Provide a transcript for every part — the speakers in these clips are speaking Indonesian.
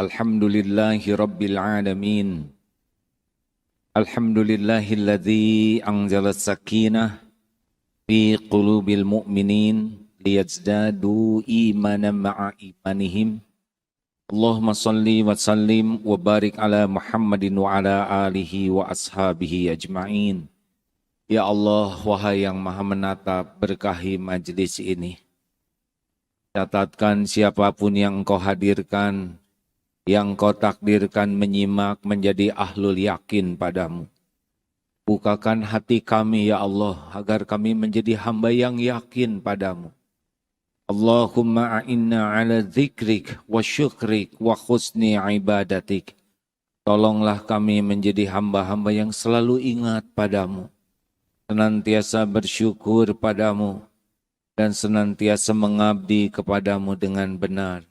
Alhamdulillahi Rabbil Alamin. Alhamdulillahilladzi anzala sakinah fi qulubil mu'minin liyazdadu imanan ma'a imanihim. Allahumma salli wa sallim wa barik ala Muhammadin wa ala alihi wa ashabihi ajma'in. Ya Allah, wahai yang maha menatap, berkahi majlis ini. Catatkan siapapun yang engkau hadirkan, yang kau takdirkan menyimak menjadi ahlul yakin padamu. Bukakan hati kami ya Allah, agar kami menjadi hamba yang yakin padamu. Allahumma a'inna ala dzikrik wa syukrik wa husni ibadatik. Tolonglah kami menjadi hamba-hamba yang selalu ingat padamu, senantiasa bersyukur padamu, dan senantiasa mengabdi kepadamu dengan benar.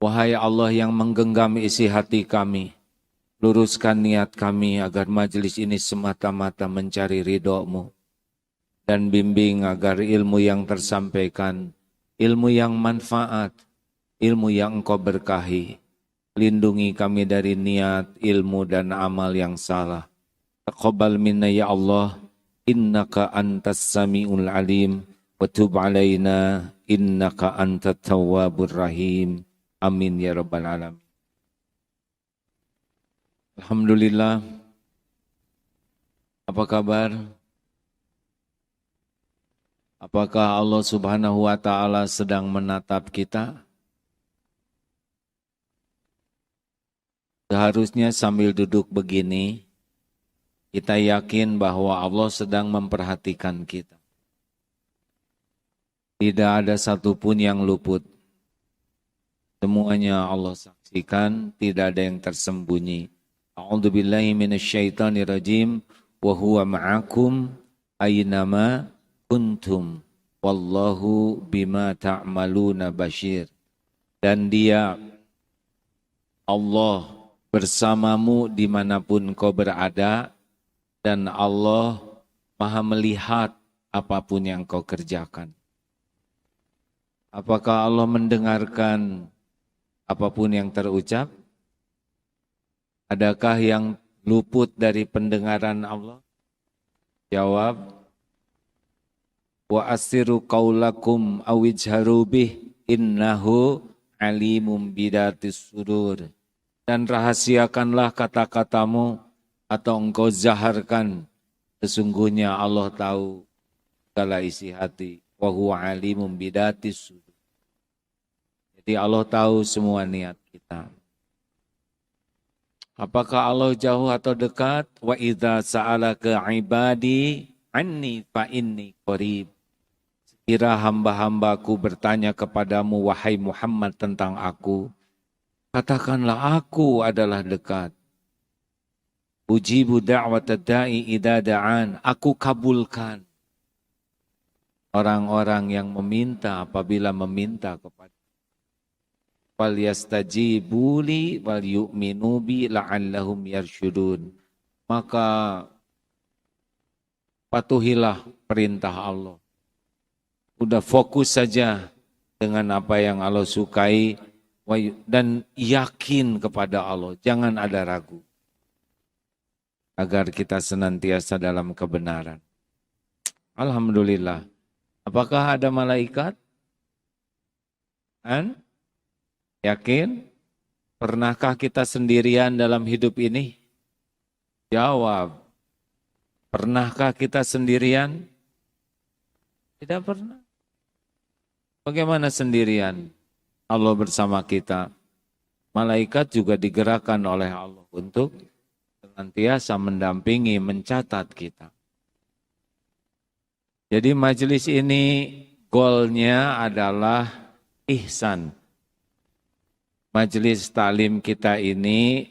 Wahai Allah yang menggenggam isi hati kami, luruskan niat kami agar majelis ini semata-mata mencari ridho-Mu, dan bimbing agar ilmu yang tersampaikan, ilmu yang manfaat, ilmu yang Engkau berkahi. Lindungi kami dari niat, ilmu dan amal yang salah. Taqabbal minna ya Allah, innaka antas sami'ul alim, wa tub alaina innaka antat tawwabur rahim. Amin ya rabbal alamin. Alhamdulillah. Apa kabar? Apakah Allah Subhanahu wa taala sedang menatap kita? Seharusnya sambil duduk begini, kita yakin bahwa Allah sedang memperhatikan kita. Tidak ada satupun yang luput. Semuanya Allah saksikan, tidak ada yang tersembunyi. A'udzubillahi minasyaitonirrajim wa huwa ma'akum aynama kuntum wallahu bima ta'maluna basyir. Dan Dia Allah bersamamu dimanapun kau berada, dan Allah Maha melihat apapun yang kau kerjakan. Apakah Allah mendengarkan apapun yang terucap? Adakah yang luput dari pendengaran Allah? Jawab, wa asiru qaulakum awijharu bih innahu alimum bidatis sudur. Dan rahasiakanlah kata-katamu atau engkau zaharkan, sesungguhnya Allah tahu segala isi hati. Wa huwa alimum bidatis sudur. Jadi Allah tahu semua niat kita. Apakah Allah jauh atau dekat? Wa idza sa'alaka ibadi anni fa inni qarib. Sekira hamba-hambaku bertanya kepadamu wahai Muhammad tentang aku, katakanlah aku adalah dekat. Ujibu da'watad da'i idza da'an. Aku kabulkan orang-orang yang meminta apabila meminta kepada. Wal yastajibu li wal yu'minu bi la'allahum yarsyudun. Maka patuhilah perintah Allah. Udah fokus saja dengan apa yang Allah sukai dan yakin kepada Allah. Jangan ada ragu. Agar kita senantiasa dalam kebenaran. Alhamdulillah. Apakah ada malaikat? Yakin? Pernahkah kita sendirian dalam hidup ini? Jawab. Pernahkah kita sendirian? Tidak pernah. Bagaimana sendirian? Allah bersama kita. Malaikat juga digerakkan oleh Allah untuk senantiasa mendampingi, mencatat kita. Jadi majelis ini goalnya adalah ihsan. Majelis taklim kita ini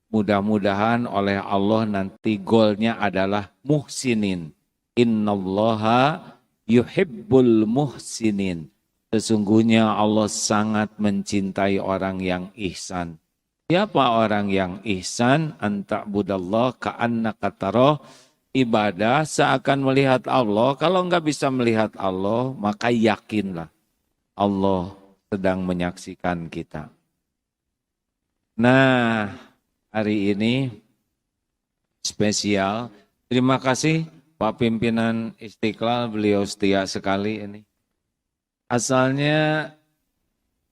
mudah-mudahan oleh Allah nanti goalnya adalah muhsinin. Innallaha yuhibbul muhsinin. Sesungguhnya Allah sangat mencintai orang yang ihsan. Siapa orang yang ihsan? Anta'budallah ka'annaka tarah. Ibadah seakan melihat Allah. Kalau enggak bisa melihat Allah, maka yakinlah Allah sedang menyaksikan kita. Nah, hari ini spesial. Terima kasih Pak Pimpinan Istiqlal, beliau setia sekali ini. Asalnya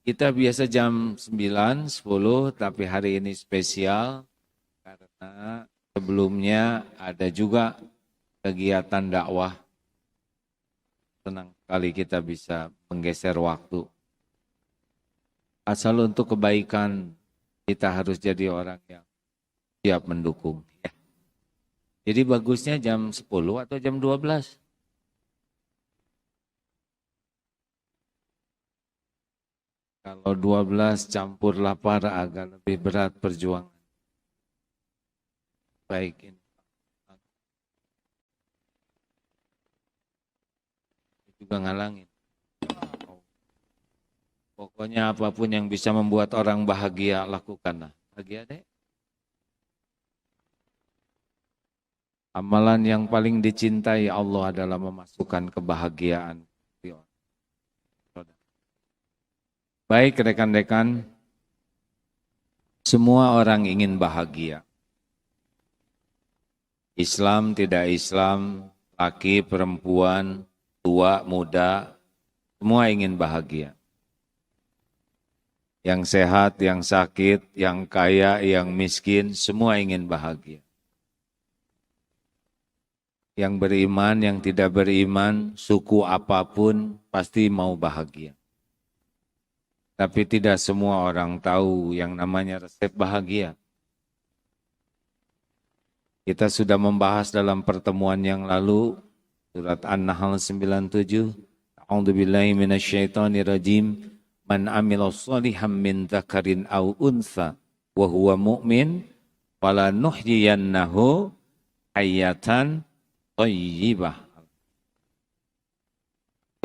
kita biasa jam 9, 10, tapi hari ini spesial karena sebelumnya ada juga kegiatan dakwah. Senang sekali kita bisa menggeser waktu. Asal untuk kebaikan, kita harus jadi orang yang siap mendukung. Ya. Jadi bagusnya jam 10 atau jam 12. Kalau 12 campur lapar agak lebih berat perjuangan. Baik ini. Juga ngalangin. Pokoknya apapun yang bisa membuat orang bahagia, lakukanlah. Bahagia deh. Amalan yang paling dicintai Allah adalah memasukkan kebahagiaan. Baik rekan-rekan, semua orang ingin bahagia. Islam, tidak Islam, laki, perempuan, tua, muda, semua ingin bahagia. Yang sehat, yang sakit, yang kaya, yang miskin, semua ingin bahagia. Yang beriman, yang tidak beriman, suku apapun pasti mau bahagia. Tapi tidak semua orang tahu yang namanya resep bahagia. Kita sudah membahas dalam pertemuan yang lalu, surat An-Nahl 97, A'udzubillahi minasyaitonirrajim, man amila shalihan min dzakarin aw untha wa huwa mu'min, fala nuhyiyannahu hayatan thayyibah.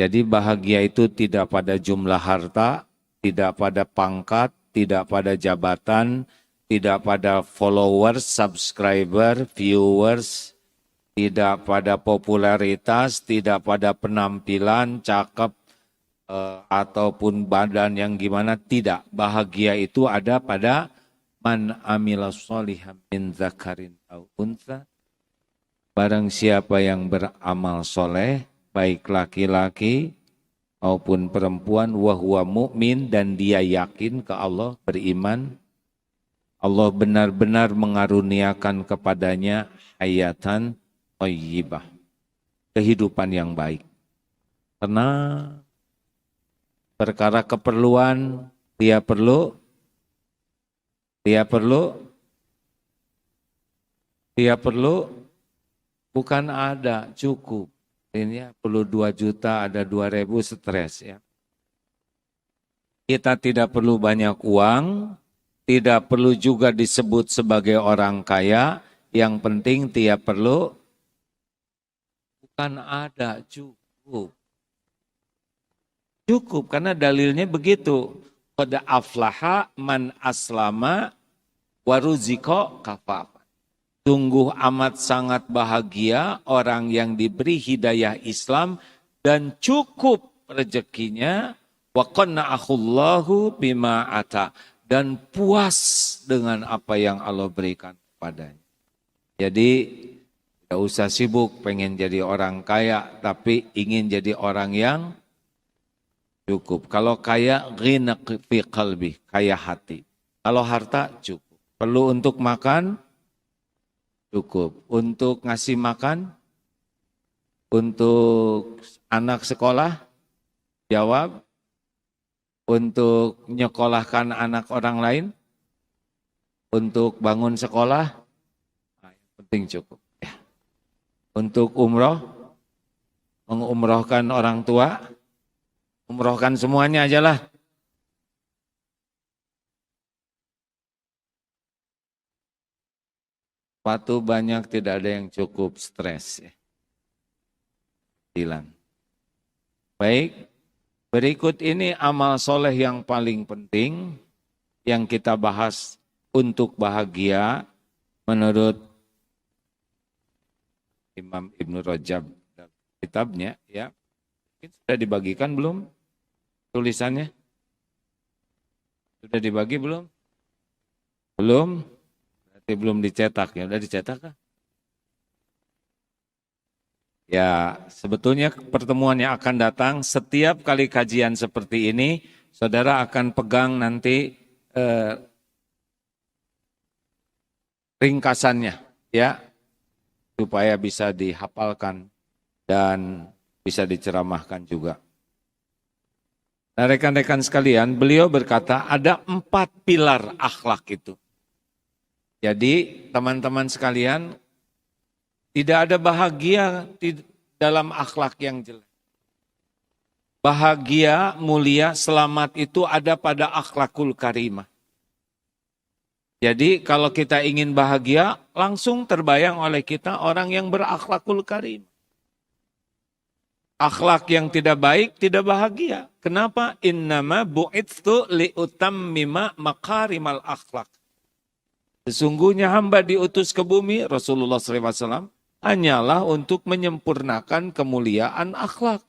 Jadi bahagia itu tidak pada jumlah harta, tidak pada pangkat, tidak pada jabatan, tidak pada followers, subscriber, viewers, tidak pada popularitas, tidak pada penampilan, cakep, ataupun badan yang gimana, tidak. Bahagia itu ada pada man amila sholihan min dzakarin aw untha. Barang siapa yang beramal soleh, baik laki-laki maupun perempuan, wahwa mu'min, dan dia yakin ke Allah, beriman, Allah benar-benar mengaruniakan kepadanya hayatan thayyibah, kehidupan yang baik. Karena perkara keperluan dia perlu bukan ada, cukup. Ini perlu 2 juta, ada 2.000, stres ya. Kita tidak perlu banyak uang, tidak perlu juga disebut sebagai orang kaya, yang penting tiap perlu, bukan ada, cukup. Cukup, karena dalilnya begitu. Qad aflaha man aslama waruziko kafaf. Sungguh amat sangat bahagia orang yang diberi hidayah Islam dan cukup rezekinya, wa qanna'ahullahu bima ata, dan puas dengan apa yang Allah berikan kepadanya. Jadi tidak usah sibuk pengen jadi orang kaya, tapi ingin jadi orang yang cukup. Kalau kaya, ghina fi qalbi, kaya hati. Kalau harta cukup. Perlu untuk makan, cukup. Untuk ngasih makan, untuk anak sekolah, jawab. Untuk nyekolahkan anak orang lain, untuk bangun sekolah, nah, yang penting cukup. Ya. Untuk umroh, mengumrohkan orang tua, umrohkan semuanya aja lah. Waktu banyak tidak ada yang cukup, stres. Ya. Hilang. Baik, berikut ini amal soleh yang paling penting yang kita bahas untuk bahagia menurut Imam Ibnu Rajab dalam kitabnya. Ya, sudah dibagikan belum tulisannya? Sudah dibagi belum? Belum? Berarti belum dicetak ya. Udah dicetak kah? Ya, sebetulnya pertemuan yang akan datang, setiap kali kajian seperti ini, saudara akan pegang nanti ringkasannya, ya, supaya bisa dihafalkan dan bisa diceramahkan juga. Nah, rekan-rekan sekalian, beliau berkata ada 4 pilar akhlak itu. Jadi, teman-teman sekalian, tidak ada bahagia di dalam akhlak yang jelek. Bahagia, mulia, selamat itu ada pada akhlakul karimah. Jadi kalau kita ingin bahagia, langsung terbayang oleh kita orang yang berakhlakul karimah. Akhlak yang tidak baik tidak bahagia. Kenapa? Innama bu'itsu liutammima makarimal akhlak. Sesungguhnya hamba diutus ke bumi, Rasulullah SAW, hanyalah untuk menyempurnakan kemuliaan akhlak.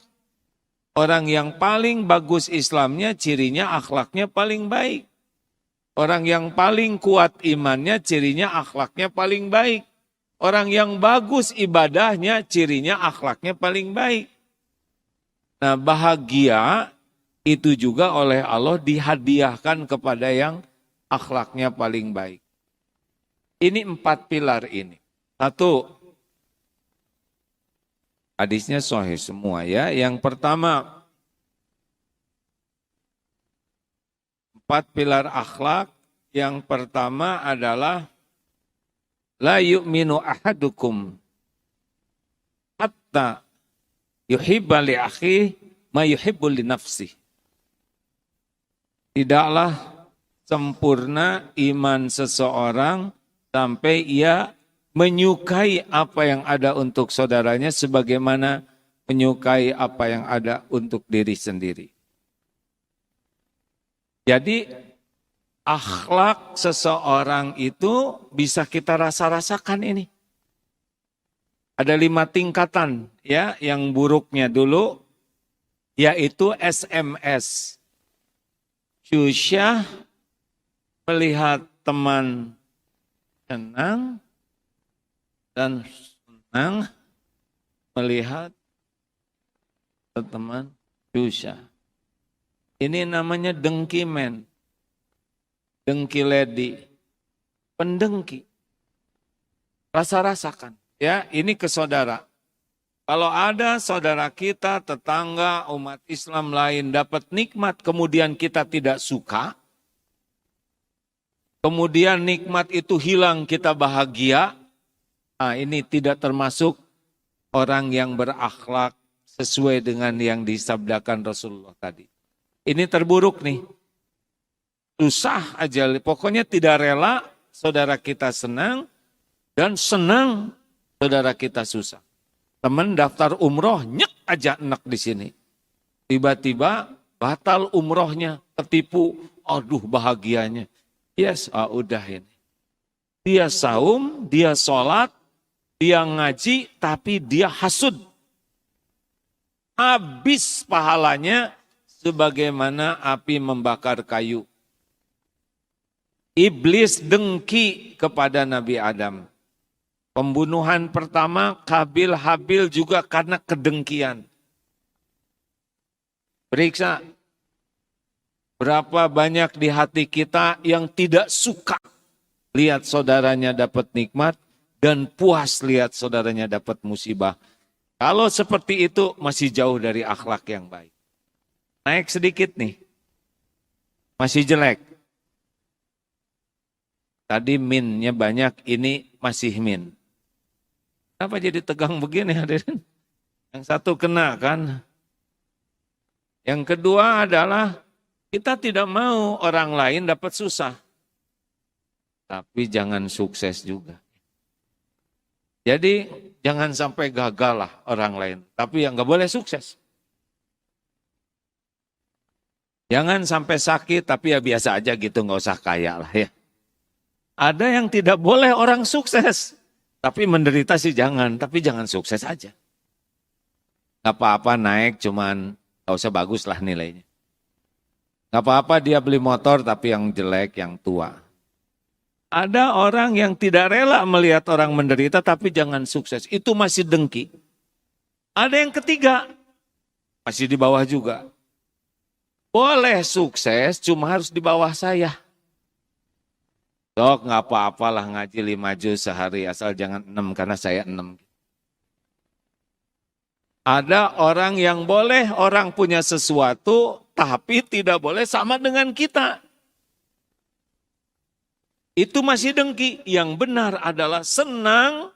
Orang yang paling bagus Islamnya, cirinya akhlaknya paling baik. Orang yang paling kuat imannya, cirinya akhlaknya paling baik. Orang yang bagus ibadahnya, cirinya akhlaknya paling baik. Nah, bahagia itu juga oleh Allah dihadiahkan kepada yang akhlaknya paling baik. Ini 4 pilar ini. 1, hadisnya sahih semua ya. Yang pertama, 4 pilar akhlak. Yang pertama adalah la yu'minu ahadukum hatta yuhibba li akhihi ma yuhibbu li nafsihi. Tidaklah sempurna iman seseorang sampai ia menyukai apa yang ada untuk saudaranya sebagaimana menyukai apa yang ada untuk diri sendiri. Jadi akhlak seseorang itu bisa kita rasa-rasakan ini. Ada 5 tingkatan ya, yang buruknya dulu yaitu SMS. Syusyah melihat teman senang dan senang melihat teman syusyah. Ini namanya dengki men. Dengki lady. Pendengki. Rasa-rasakan. Ya, ini ke saudara. Kalau ada saudara kita, tetangga, umat Islam lain dapat nikmat, kemudian kita tidak suka, kemudian nikmat itu hilang, kita bahagia, nah ini tidak termasuk orang yang berakhlak sesuai dengan yang disabdakan Rasulullah tadi. Ini terburuk nih. Susah aja, pokoknya tidak rela saudara kita senang, dan senang saudara kita susah. Teman daftar umroh, nyek aja enak di sini. Tiba-tiba batal umrohnya, ketipu, aduh bahagianya. Yes, udah ini. Dia saum, dia sholat, dia ngaji, tapi dia hasud. Habis pahalanya sebagaimana api membakar kayu. Iblis dengki kepada Nabi Adam. Pembunuhan pertama Kabil Habil juga karena kedengkian. Periksa berapa banyak di hati kita yang tidak suka lihat saudaranya dapat nikmat dan puas lihat saudaranya dapat musibah. Kalau seperti itu masih jauh dari akhlak yang baik. Naik sedikit nih. Masih jelek. Tadi minnya banyak, ini masih min. Kenapa jadi tegang begini hadirin? Yang satu kena kan? Yang kedua adalah kita tidak mau orang lain dapat susah. Tapi jangan sukses juga. Jadi jangan sampai gagal lah orang lain. Tapi yang nggak boleh sukses. Jangan sampai sakit tapi ya biasa aja gitu, nggak usah kaya lah ya. Ada yang tidak boleh orang sukses. Tapi menderita sih jangan, tapi jangan sukses aja. Gak apa-apa naik, cuman gak usah bagus lah nilainya. Gak apa-apa dia beli motor tapi yang jelek, yang tua. Ada orang yang tidak rela melihat orang menderita tapi jangan sukses. Itu masih dengki. Ada yang ketiga, masih di bawah juga. Boleh sukses, cuma harus di bawah saya. Dok, nggak apa-apalah ngaji 5 juz sehari, asal jangan 6 karena saya 6. Ada orang yang boleh orang punya sesuatu, tapi tidak boleh sama dengan kita. Itu masih dengki. Yang benar adalah senang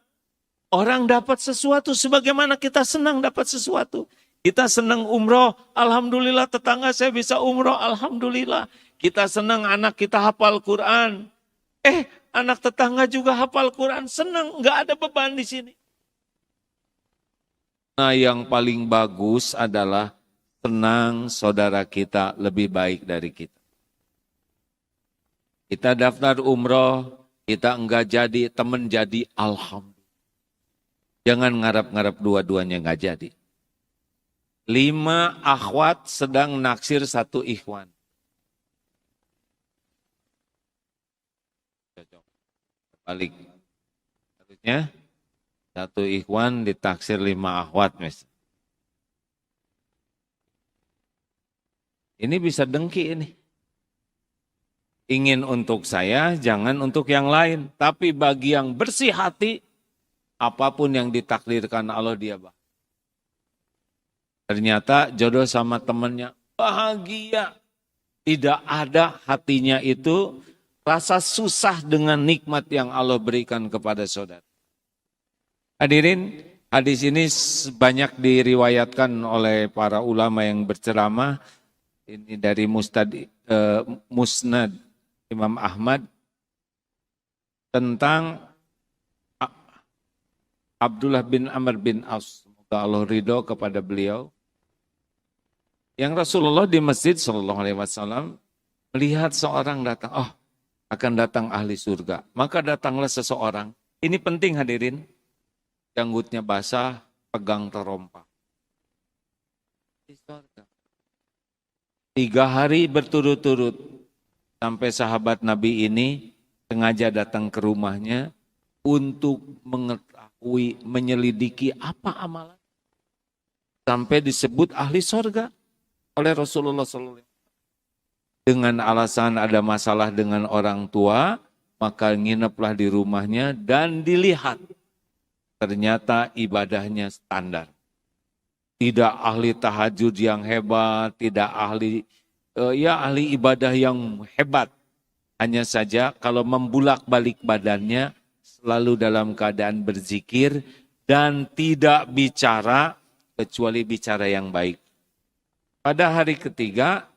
orang dapat sesuatu sebagaimana kita senang dapat sesuatu. Kita senang umroh, alhamdulillah tetangga saya bisa umroh, alhamdulillah. Kita senang anak kita hafal Quran. Anak tetangga juga hafal Quran, senang, nggak ada beban di sini. Nah, yang paling bagus adalah senang saudara kita lebih baik dari kita. Kita daftar umroh, kita enggak jadi, teman jadi, alhamdulillah. Jangan ngarap-ngarap dua-duanya enggak jadi. 5 akhwat sedang naksir 1 ikhwan. Balik. Harusnya 1 ikhwan ditaksir 5 akhwat. Ini bisa dengki ini. Ingin untuk saya, jangan untuk yang lain. Tapi bagi yang bersih hati, apapun yang ditakdirkan Allah dia bahagia. Ternyata jodoh sama temannya bahagia. Tidak ada hatinya itu rasa susah dengan nikmat yang Allah berikan kepada saudara. Hadirin, hadis ini banyak diriwayatkan oleh para ulama yang berceramah. Ini dari Musnad Imam Ahmad tentang Abdullah bin Amr bin As. Semoga Allah ridho kepada beliau. Yang Rasulullah di masjid SAW melihat seorang datang. Akan datang ahli surga. Maka datanglah seseorang. Ini penting hadirin. Janggutnya basah, pegang terompa. Di surga. 3 hari berturut-turut sampai sahabat Nabi ini sengaja datang ke rumahnya untuk mengetahui, menyelidiki apa amalan. Sampai disebut ahli sorga oleh Rasulullah SAW. Dengan alasan ada masalah dengan orang tua, maka ngineplah di rumahnya dan dilihat. Ternyata ibadahnya standar. Tidak ahli tahajud yang hebat, tidak ahli ibadah yang hebat. Hanya saja kalau membulak-balik badannya selalu dalam keadaan berzikir dan tidak bicara kecuali bicara yang baik. Pada hari ketiga,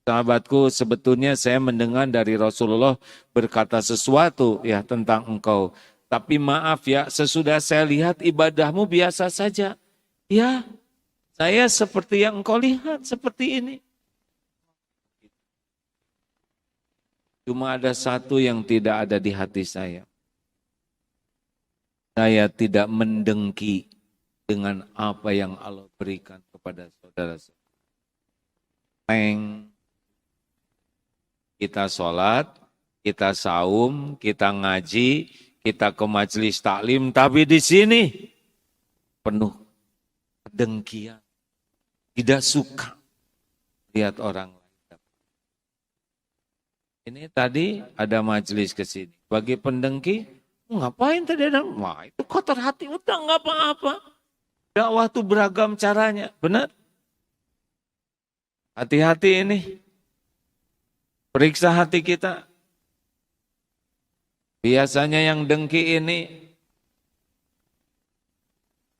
sahabatku, sebetulnya saya mendengar dari Rasulullah berkata sesuatu ya tentang engkau. Tapi maaf ya, sesudah saya lihat ibadahmu biasa saja. Ya, saya seperti yang engkau lihat, seperti ini. Cuma ada satu yang tidak ada di hati saya. Saya tidak mendengki dengan apa yang Allah berikan kepada saudara-saudara. Kita sholat, kita saum, kita ngaji, kita ke majelis taklim, tapi di sini penuh kedengkian, tidak suka lihat orang lain. Ini tadi ada majelis ke sini. Bagi pendengki, ngapain tadi ada? Wah, itu kotor hati, udah nggak apa-apa. Dakwah itu beragam caranya, benar? Hati-hati ini. Periksa hati kita. Biasanya yang dengki ini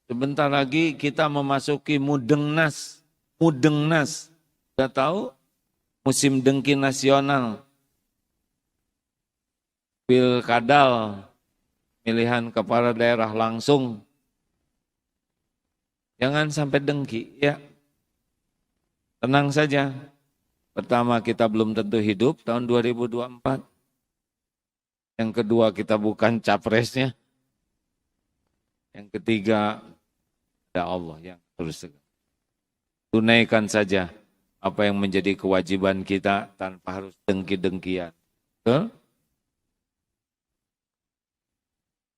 sebentar lagi kita memasuki Mudengnas. Mudengnas. Sudah tahu? Musim dengki nasional. Pilkadal, pilihan kepala daerah langsung. Jangan sampai dengki, ya. Tenang saja. Pertama, kita belum tentu hidup tahun 2024. Yang kedua, kita bukan capresnya. Yang ketiga, ada Allah yang terus tegak. Tunaikan saja apa yang menjadi kewajiban kita tanpa harus dengki-dengkian. Betul?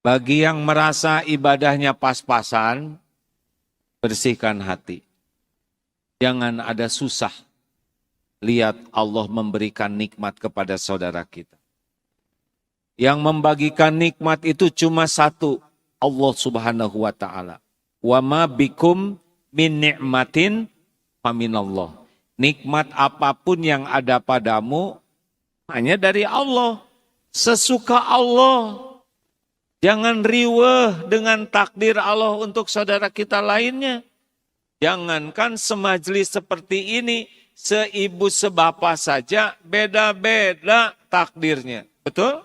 Bagi yang merasa ibadahnya pas-pasan, bersihkan hati. Jangan ada susah. Lihat Allah memberikan nikmat kepada saudara kita. Yang membagikan nikmat itu cuma satu, Allah Subhanahu wa taala. Wa ma bikum min ni'matin faminallah. Nikmat apapun yang ada padamu hanya dari Allah. Sesuka Allah. Jangan riweh dengan takdir Allah untuk saudara kita lainnya. Jangankan semajlis seperti ini, seibu sebapa saja beda-beda takdirnya. Betul?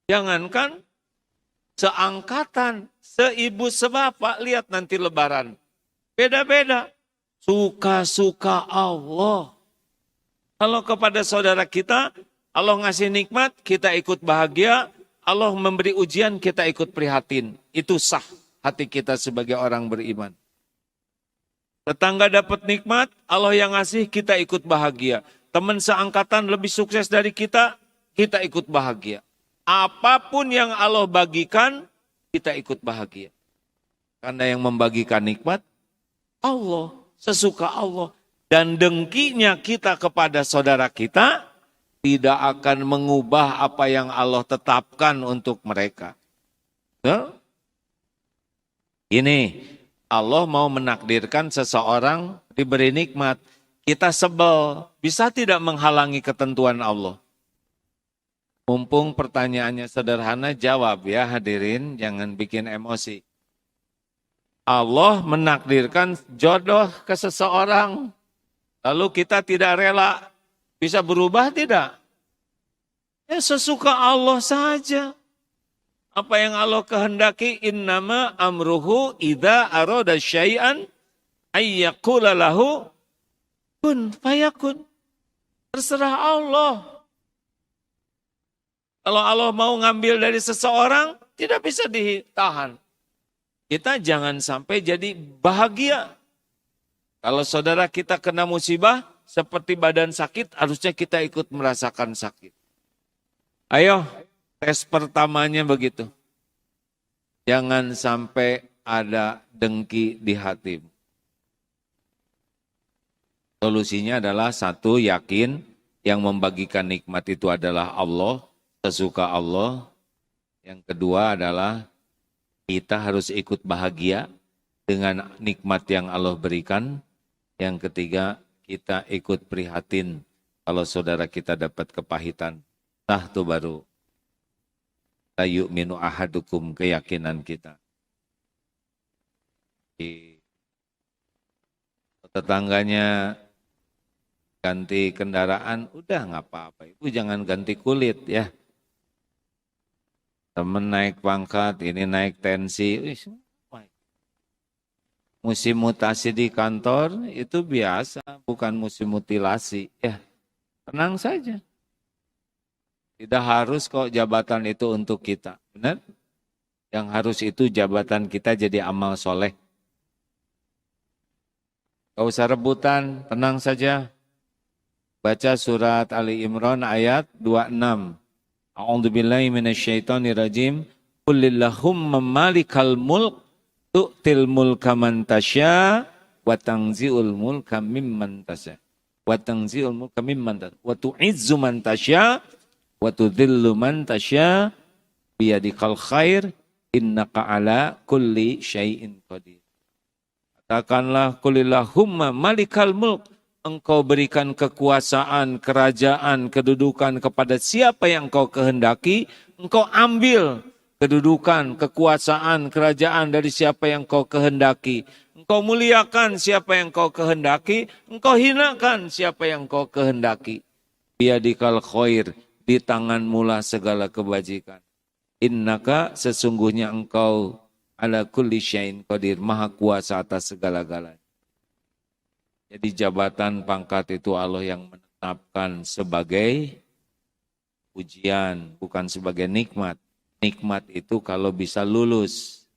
Jangankan seangkatan, seibu sebapa, lihat nanti lebaran. Beda-beda. Suka-suka Allah. Kalau kepada saudara kita, Allah ngasih nikmat, kita ikut bahagia. Allah memberi ujian, kita ikut prihatin. Itu sah hati kita sebagai orang beriman. Tetangga dapat nikmat, Allah yang ngasih, kita ikut bahagia. Teman seangkatan lebih sukses dari kita ikut bahagia. Apapun yang Allah bagikan, kita ikut bahagia. Karena yang membagikan nikmat, Allah, sesuka Allah. Dan dengkinya kita kepada saudara kita, tidak akan mengubah apa yang Allah tetapkan untuk mereka. Ini, Allah mau menakdirkan seseorang diberi nikmat. Kita sebel, bisa tidak menghalangi ketentuan Allah? Mumpung pertanyaannya sederhana, jawab ya hadirin, jangan bikin emosi. Allah menakdirkan jodoh ke seseorang, lalu kita tidak rela, bisa berubah tidak? Ya sesuka Allah saja. Apa yang Allah kehendaki, innama amruhu idza arada syai'an ayyaqula lahu kun fayakun. Terserah Allah. Kalau Allah mau ngambil dari seseorang, tidak bisa ditahan. Kita jangan sampai jadi bahagia. Kalau saudara kita kena musibah, seperti badan sakit, harusnya kita ikut merasakan sakit. Ayo, tes pertamanya begitu. Jangan sampai ada dengki di hatimu. Solusinya adalah satu, yakin yang membagikan nikmat itu adalah Allah, sesuka Allah. Yang kedua adalah kita harus ikut bahagia dengan nikmat yang Allah berikan. Yang ketiga, kita ikut prihatin kalau saudara kita dapat kepahitan. Nah itu baru la yu'minu ahadukum, keyakinan kita. Tetangganya ganti kendaraan, udah nggak apa-apa. Ibu jangan ganti kulit ya. Temen naik pangkat, ini naik tensi. Musim mutasi di kantor itu biasa, bukan musim mutilasi. Ya, tenang saja. Tidak harus kok jabatan itu untuk kita. Benar? Yang harus itu jabatan kita jadi amal soleh. Gak usah rebutan, tenang saja. Baca surat Ali Imran ayat 26. A'udzubillahi minasyaitonirrajim. Qulillahumma malikal mulk tu'til mulka man tasya wa tanzi'ul mulka mimman tasya. Wa tanzi'ul mulka mimman tasya. Wa tu'izzu man tasya wa tudhillu man tasya biyadikal khair innaka ala kulli syai'in qadir. Katakanlah qulillahumma malikal mulk. Engkau berikan kekuasaan, kerajaan, kedudukan kepada siapa yang engkau kehendaki. Engkau ambil kedudukan, kekuasaan, kerajaan dari siapa yang engkau kehendaki. Engkau muliakan siapa yang engkau kehendaki. Engkau hinakan siapa yang engkau kehendaki. Biyadikal khair, di tanganmu lah segala kebajikan. Innaka, sesungguhnya engkau ala kulli syai'in qadir, maha kuasa atas segala-galanya. Jadi jabatan pangkat itu Allah yang menetapkan sebagai ujian, bukan sebagai nikmat. Nikmat itu kalau bisa lulus.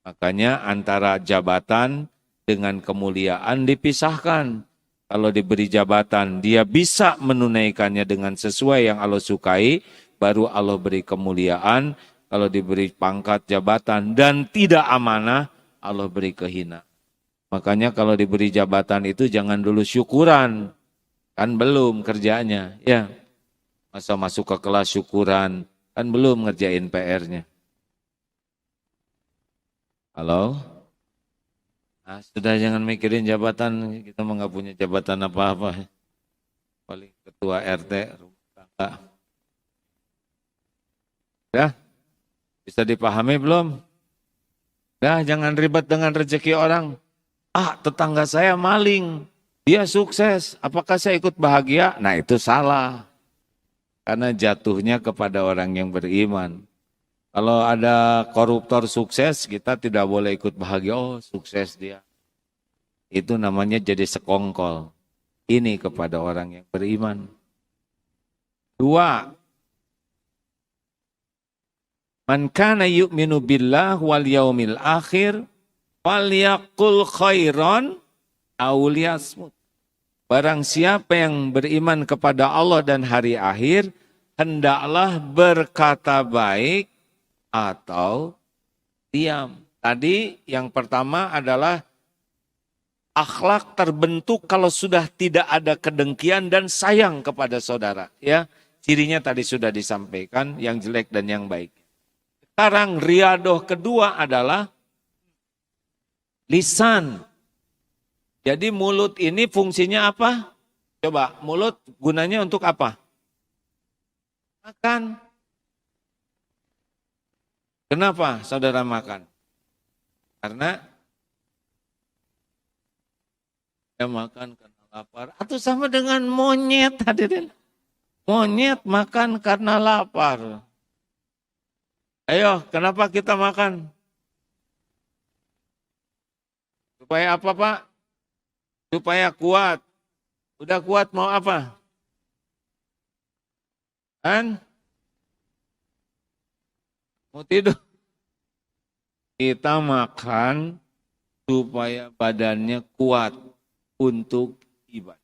Makanya antara jabatan dengan kemuliaan dipisahkan. Kalau diberi jabatan, dia bisa menunaikannya dengan sesuai yang Allah sukai. baru Allah beri kemuliaan. Kalau diberi pangkat jabatan dan tidak amanah, Allah beri kehinaan. Makanya kalau diberi jabatan itu jangan dulu syukuran. Kan belum kerjanya. Ya, masa masuk ke kelas syukuran, kan belum ngerjain PR-nya. Halo? Nah, sudah jangan mikirin jabatan, kita mah nggak punya jabatan apa-apa. Paling ketua RT, ya, bisa dipahami belum? Ya, jangan ribet dengan rezeki orang. Ah, tetangga saya maling, dia sukses, apakah saya ikut bahagia? Nah, itu salah. Karena jatuhnya kepada orang yang beriman. Kalau ada koruptor sukses, kita tidak boleh ikut bahagia. Oh, sukses dia. Itu namanya jadi sekongkol. Ini kepada orang yang beriman. 2. Man kana yu'minu billah wal yaumil akhir falyaqul khairan aw liyasmut. Barang siapa yang beriman kepada Allah dan hari akhir, hendaklah berkata baik atau diam. Tadi yang pertama adalah akhlak terbentuk kalau sudah tidak ada kedengkian dan sayang kepada saudara. Ya, cirinya tadi sudah disampaikan, yang jelek dan yang baik. Sekarang riadoh kedua adalah lisan. Jadi mulut ini fungsinya apa? Coba, mulut gunanya untuk apa? Makan. Kenapa saudara makan? Karena dia makan karena lapar. Atau sama dengan monyet hadirin. Monyet makan karena lapar. Ayo, kenapa kita makan? Supaya apa, Pak? Supaya kuat. Udah kuat mau apa? Kan? Mau tidur. Kita makan supaya badannya kuat untuk ibadah.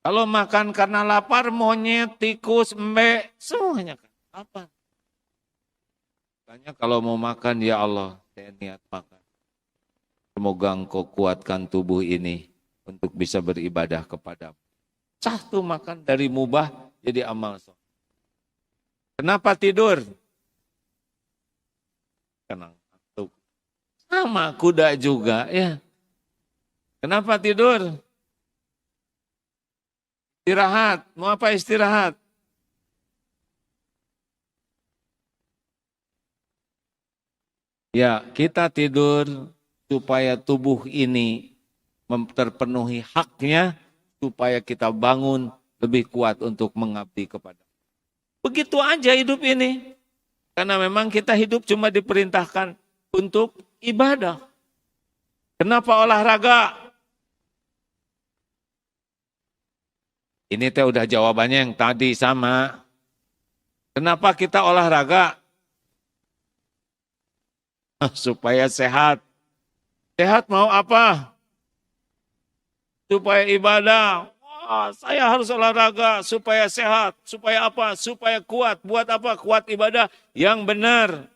Kalau makan karena lapar, monyet, tikus, embek, semuanya kan lapar. Makanya kalau mau makan, ya Allah, saya niat makan. Semoga Engkau kuatkan tubuh ini untuk bisa beribadah kepadamu. Satu makan dari mubah jadi amal soleh. Kenapa tidur? Karena ngantuk. Sama kuda juga ya. Kenapa tidur? Istirahat. Mau apa istirahat? Ya, kita tidur supaya tubuh ini terpenuhi haknya, supaya kita bangun lebih kuat untuk mengabdi kepada. Begitu aja hidup ini. Karena memang kita hidup cuma diperintahkan untuk ibadah. Kenapa olahraga? Ini teh udah jawabannya yang tadi sama. Kenapa kita olahraga? Supaya sehat. Sehat mau apa? Supaya ibadah. Wah, saya harus olahraga supaya sehat. Supaya apa? Supaya kuat. Buat apa? Kuat ibadah yang benar.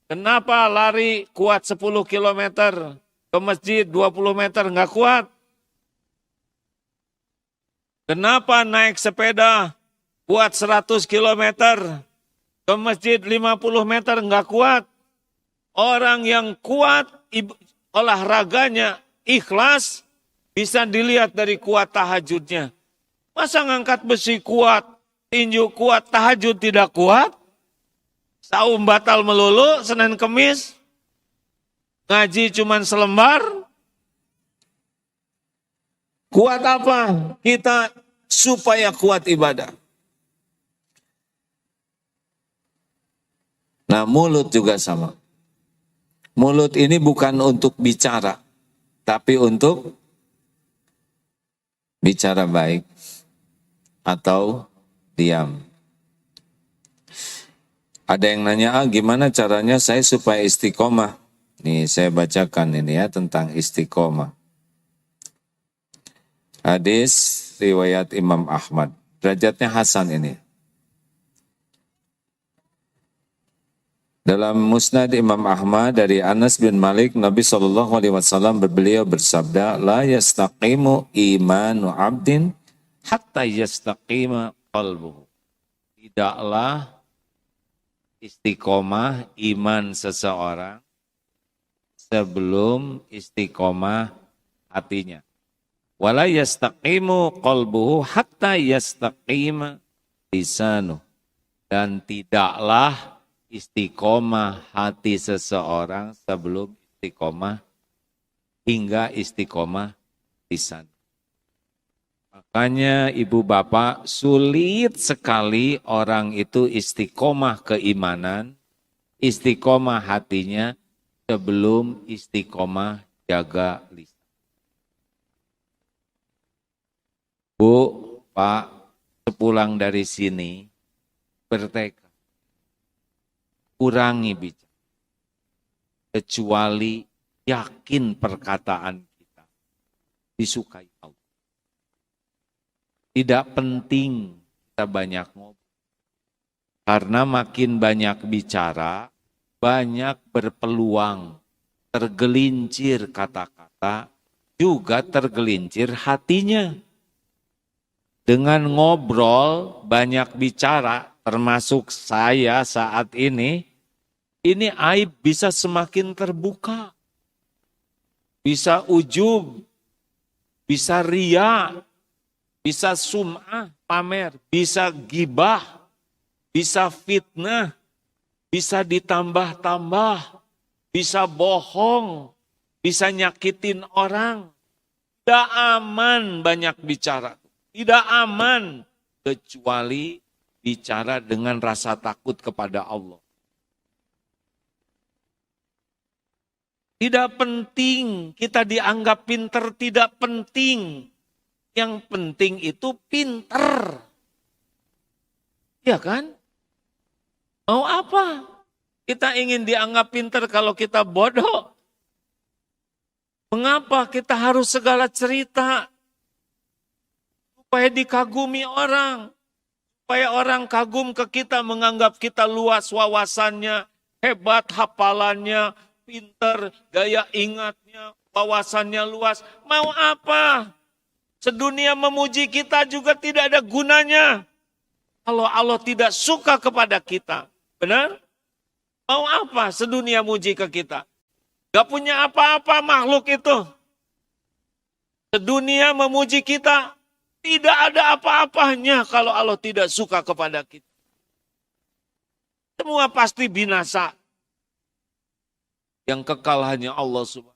Kenapa lari kuat 10 kilometer? Ke masjid 20 meter nggak kuat? Kenapa naik sepeda kuat 100 kilometer? Ke masjid 50 meter nggak kuat? Orang yang kuat olahraganya ikhlas bisa dilihat dari kuat tahajudnya. Masa ngangkat besi kuat, tinju kuat, tahajud tidak kuat? Saum batal melulu, Senin Kemis, ngaji cuman selembar. Kuat apa? Kita supaya kuat ibadah. Nah, mulut juga sama. Mulut ini bukan untuk bicara, tapi untuk bicara baik atau diam. Ada yang nanya, gimana caranya saya supaya istiqomah? Nih saya bacakan ini ya tentang istiqomah. Hadis riwayat Imam Ahmad, derajatnya Hasan ini. Dalam Musnad Imam Ahmad dari Anas bin Malik, Nabi SAW beliau bersabda, la yastaqimu imanu abdin hatta yastaqima qalbuhu. Tidaklah istiqomah iman seseorang sebelum istiqomah hatinya. Wala yastaqimu qalbuhu hatta yastaqima lisanu. Dan tidaklah istiqomah hati seseorang sebelum istiqomah hingga istiqomah lisan. Makanya ibu bapak, sulit sekali orang itu istiqomah keimanan, istiqomah hatinya sebelum istiqomah jaga lisan. Bu, Pak, sepulang dari sini bertekad kurangi bicara, kecuali yakin perkataan kita disukai Allah. Tidak penting kita banyak ngobrol, karena makin banyak bicara, banyak berpeluang tergelincir kata-kata, juga tergelincir hatinya. Dengan ngobrol, banyak bicara, termasuk saya saat ini aib bisa semakin terbuka. Bisa ujub, bisa ria, bisa sum'ah, pamer, bisa gibah, bisa fitnah, bisa ditambah-tambah, bisa bohong, bisa nyakitin orang. Tidak aman banyak bicara. Tidak aman kecuali bicara dengan rasa takut kepada Allah. Tidak penting kita dianggap pinter, tidak penting. Yang penting itu pinter. Ya kan? Mau apa? Kita ingin dianggap pinter kalau kita bodoh. Mengapa kita harus segala cerita? Supaya dikagumi orang. Supaya orang kagum ke kita, menganggap kita luas wawasannya, hebat hafalannya, pinter, gaya ingatnya, wawasannya luas. Mau apa? Sedunia memuji kita juga tidak ada gunanya. Kalau Allah tidak suka kepada kita. Benar? Mau apa sedunia muji ke kita? Gak punya apa-apa makhluk itu. Sedunia memuji kita. Tidak ada apa-apanya kalau Allah tidak suka kepada kita. Semua pasti binasa. Yang kekal hanya Allah Subhanahu.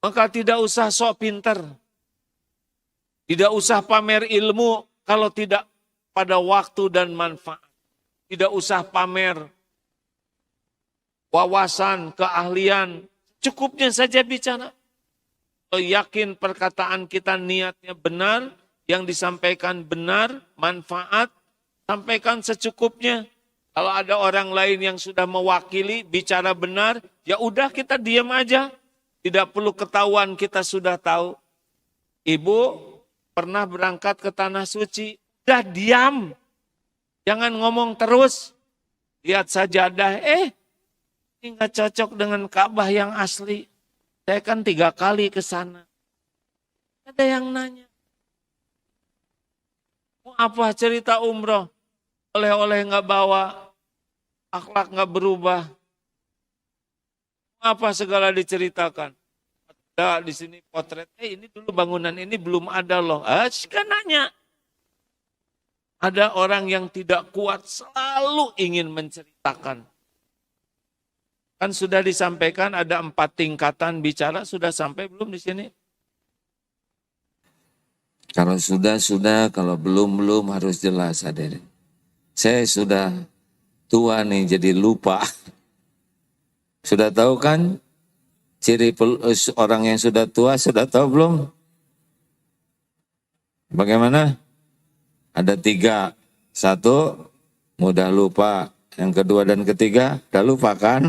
Maka tidak usah sok pinter. Tidak usah pamer ilmu kalau tidak pada waktu dan manfaat. Tidak usah pamer wawasan, keahlian. Cukupnya saja bicara. Kalau yakin perkataan kita niatnya benar, yang disampaikan benar, manfaat, sampaikan secukupnya. Kalau ada orang lain yang sudah mewakili, bicara benar, ya udah kita diam aja. Tidak perlu ketahuan kita sudah tahu. Ibu pernah berangkat ke Tanah Suci, udah diam. Jangan ngomong terus. Lihat sajadah, ini gak cocok dengan Ka'bah yang asli. Saya kan 3 kali ke sana. Ada yang nanya. Mau apa cerita umroh? Oleh-oleh gak bawa. Akhlak gak berubah. Apa segala diceritakan? Ada di sini potret. Ini dulu bangunan ini belum ada loh. Kan nanya. Ada orang yang tidak kuat selalu ingin menceritakan. Kan sudah disampaikan ada 4 tingkatan bicara, sudah sampai belum di sini? Kalau sudah, kalau belum harus jelas hadirin. Saya sudah tua nih jadi lupa. Sudah tahu kan ciri orang yang sudah tua, sudah tahu belum? Bagaimana? Ada 3. 1, mudah lupa. Yang kedua dan ketiga, udah lupa kan?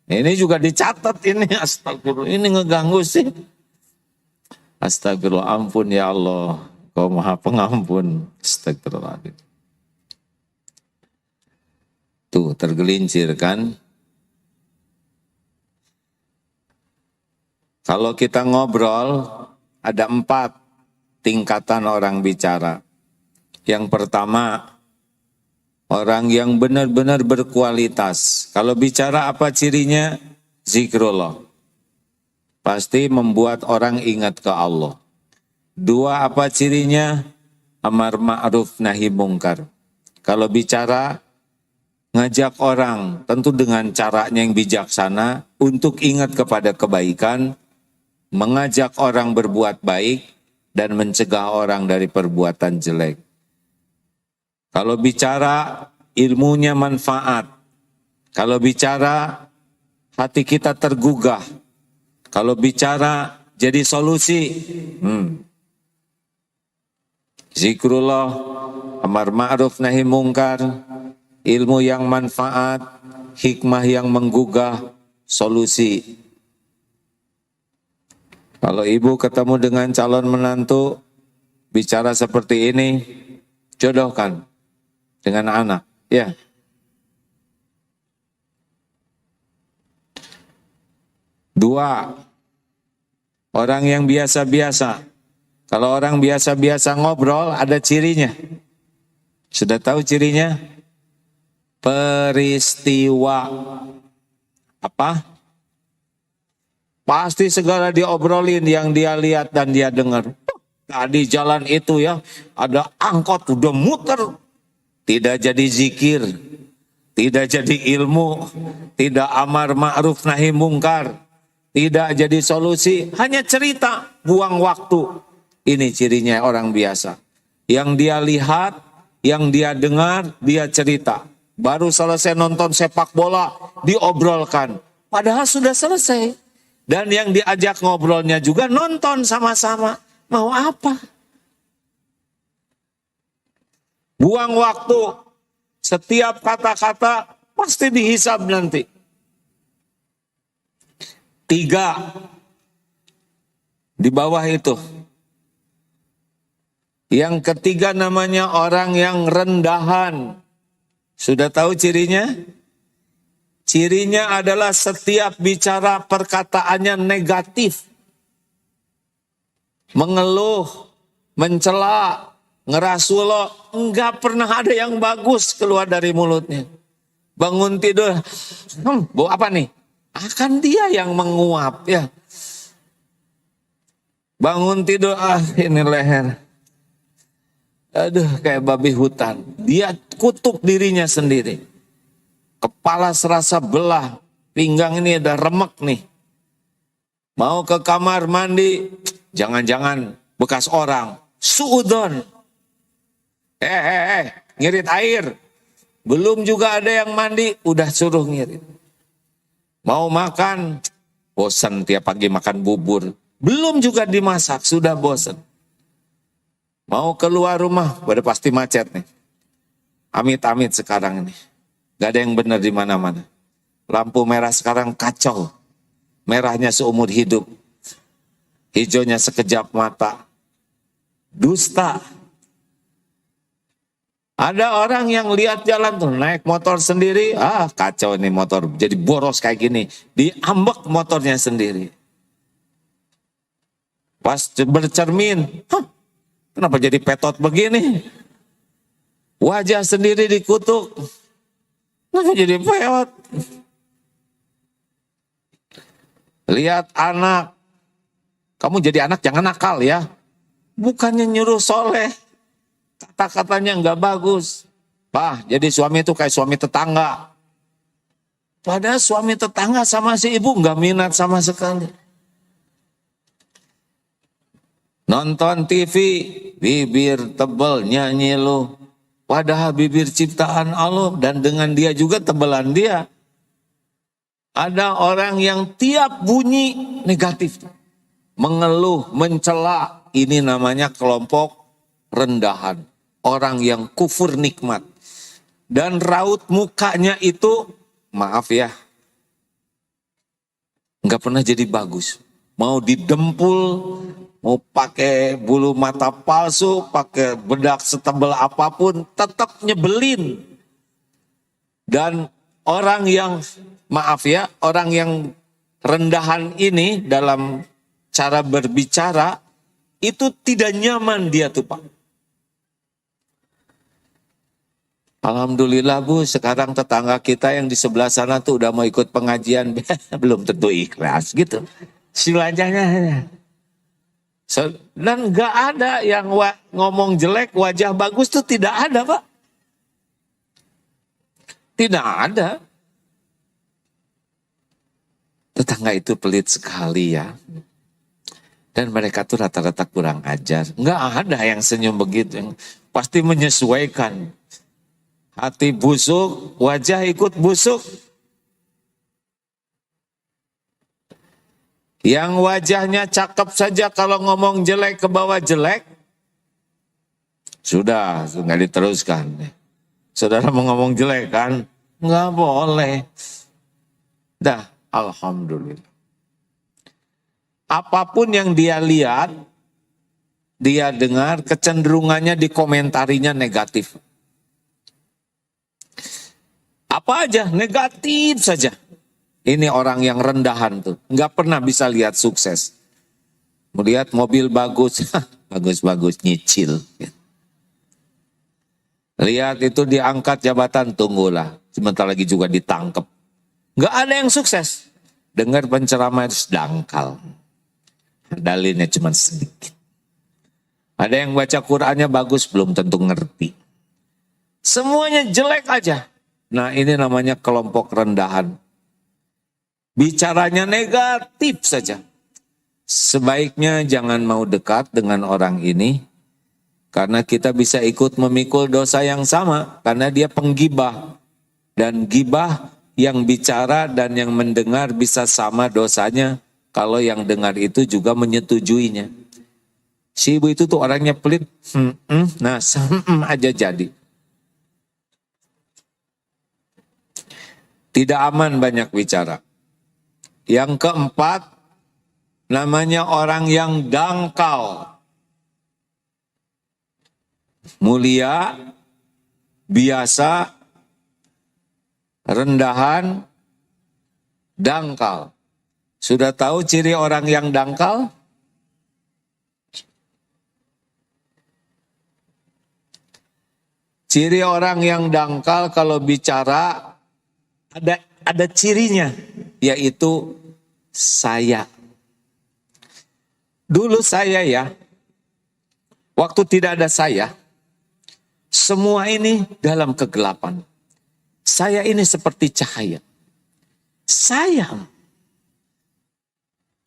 Ini juga dicatat ini, astagfirullah. Ini ngeganggu sih. Astagfirullah, ampun ya Allah. Kau maha pengampun. Astagfirullah. Tuh, tergelincir kan? Kalau kita ngobrol, ada 4 tingkatan orang bicara. Yang pertama, orang yang benar-benar berkualitas. Kalau bicara apa cirinya? Zikrullah. Pasti membuat orang ingat ke Allah. 2, apa cirinya? Amar ma'ruf nahi mungkar. Kalau bicara, ngajak orang, tentu dengan caranya yang bijaksana, untuk ingat kepada kebaikan, mengajak orang berbuat baik, dan mencegah orang dari perbuatan jelek. Kalau bicara, ilmunya manfaat. Kalau bicara, hati kita tergugah. Kalau bicara, jadi solusi. Zikrullah, amar ma'ruf nahi mungkar, ilmu yang manfaat, hikmah yang menggugah, solusi. Kalau ibu ketemu dengan calon menantu, bicara seperti ini, jodohkan dengan anak, ya. Dua, orang yang biasa-biasa. Kalau orang biasa-biasa ngobrol, ada cirinya. Sudah tahu cirinya? Peristiwa. Apa? Pasti segala diobrolin yang dia lihat dan dia dengar. Tadi jalan itu ya, ada angkot udah muter. Tidak jadi zikir, tidak jadi ilmu, tidak amar ma'ruf nahi mungkar, tidak jadi solusi, hanya cerita, buang waktu. Ini cirinya orang biasa. Yang dia lihat, yang dia dengar, dia cerita. Baru selesai nonton sepak bola, diobrolkan. Padahal sudah selesai. Dan yang diajak ngobrolnya juga nonton sama-sama. Mau apa? Buang waktu. Setiap kata-kata pasti dihisab nanti. 3. Di bawah itu. Yang ketiga namanya orang yang rendahan. Sudah tahu cirinya? Cirinya adalah setiap bicara perkataannya negatif. Mengeluh, mencela, ngerasuloh. Enggak pernah ada yang bagus keluar dari mulutnya. Bangun tidur, bau apa nih? Akan dia yang menguap ya. Bangun tidur, ini leher. Aduh, kayak babi hutan. Dia kutuk dirinya sendiri. Kepala serasa belah, pinggang ini ada remek nih. Mau ke kamar mandi, jangan-jangan bekas orang. Suudon. Ngirit air. Belum juga ada yang mandi, udah suruh ngirit. Mau makan, bosan tiap pagi makan bubur. Belum juga dimasak, sudah bosan. Mau keluar rumah, udah pasti macet nih. Amit-amit sekarang ini. Gak ada yang benar di mana-mana. Lampu merah sekarang kacau. Merahnya seumur hidup. Hijaunya sekejap mata. Dusta. Ada orang yang lihat jalan tuh naik motor sendiri. Kacau nih motor. Jadi boros kayak gini. Diambek motornya sendiri. Pas bercermin. Kenapa jadi petot begini? Wajah sendiri dikutuk. Kenapa jadi peot? Lihat anak. Kamu jadi anak jangan nakal ya. Bukannya nyuruh soleh. Kata-katanya enggak bagus. Pak, jadi suami itu kayak suami tetangga. Padahal suami tetangga sama si ibu enggak minat sama sekali. Nonton TV, bibir tebal nyanyi lu. Padahal bibir ciptaan Allah dan dengan dia juga tebelan dia. Ada orang yang tiap bunyi negatif. Mengeluh, mencela. Ini namanya kelompok rendahan. Orang yang kufur nikmat. Dan raut mukanya itu, maaf ya, nggak pernah jadi bagus. Mau didempul, mau pakai bulu mata palsu, pakai bedak setebal apapun, tetap nyebelin. Dan orang yang, maaf ya, orang yang rendahan ini dalam cara berbicara, itu tidak nyaman dia tuh Pak. Alhamdulillah Bu, sekarang tetangga kita yang di sebelah sana tuh udah mau ikut pengajian, belum tentu ikhlas gitu. Si wajahnya. Dan gak ada yang ngomong jelek, wajah bagus tuh tidak ada Pak. Tidak ada. Tetangga itu pelit sekali ya. Dan mereka tuh rata-rata kurang ajar. Nggak ada yang senyum begitu. Yang pasti menyesuaikan. Hati busuk, wajah ikut busuk. Yang wajahnya cakep saja kalau ngomong jelek ke bawah jelek. Sudah, nggak diteruskan. Saudara mau ngomong jelek kan? Nggak boleh. Dah, alhamdulillah. Apapun yang dia lihat, dia dengar, kecenderungannya dikomentarinya negatif. Apa aja, negatif saja. Ini orang yang rendahan tuh, nggak pernah bisa lihat sukses. Melihat mobil bagus, bagus-bagus, nyicil. Lihat itu diangkat jabatan, tunggulah. Sebentar lagi juga ditangkap. Nggak ada yang sukses. Dengar penceramah itu dangkal. Dalilnya cuma sedikit. Ada yang baca Qur'annya bagus, belum tentu ngerti. Semuanya jelek aja. Nah ini namanya kelompok rendahan. Bicaranya negatif saja. Sebaiknya jangan mau dekat dengan orang ini. Karena kita bisa ikut memikul dosa yang sama. Karena dia penggibah. Dan gibah yang bicara dan yang mendengar bisa sama dosanya. Kalau yang dengar itu juga menyetujuinya. Si ibu itu tuh orangnya pelit. Nah aja jadi. Tidak aman banyak bicara. Yang keempat, namanya orang yang dangkal. Mulia, biasa, rendahan, dangkal. Sudah tahu ciri orang yang dangkal? Ciri orang yang dangkal kalau bicara ada cirinya, yaitu saya. Dulu saya ya, waktu tidak ada saya, semua ini dalam kegelapan. Saya ini seperti cahaya. Saya.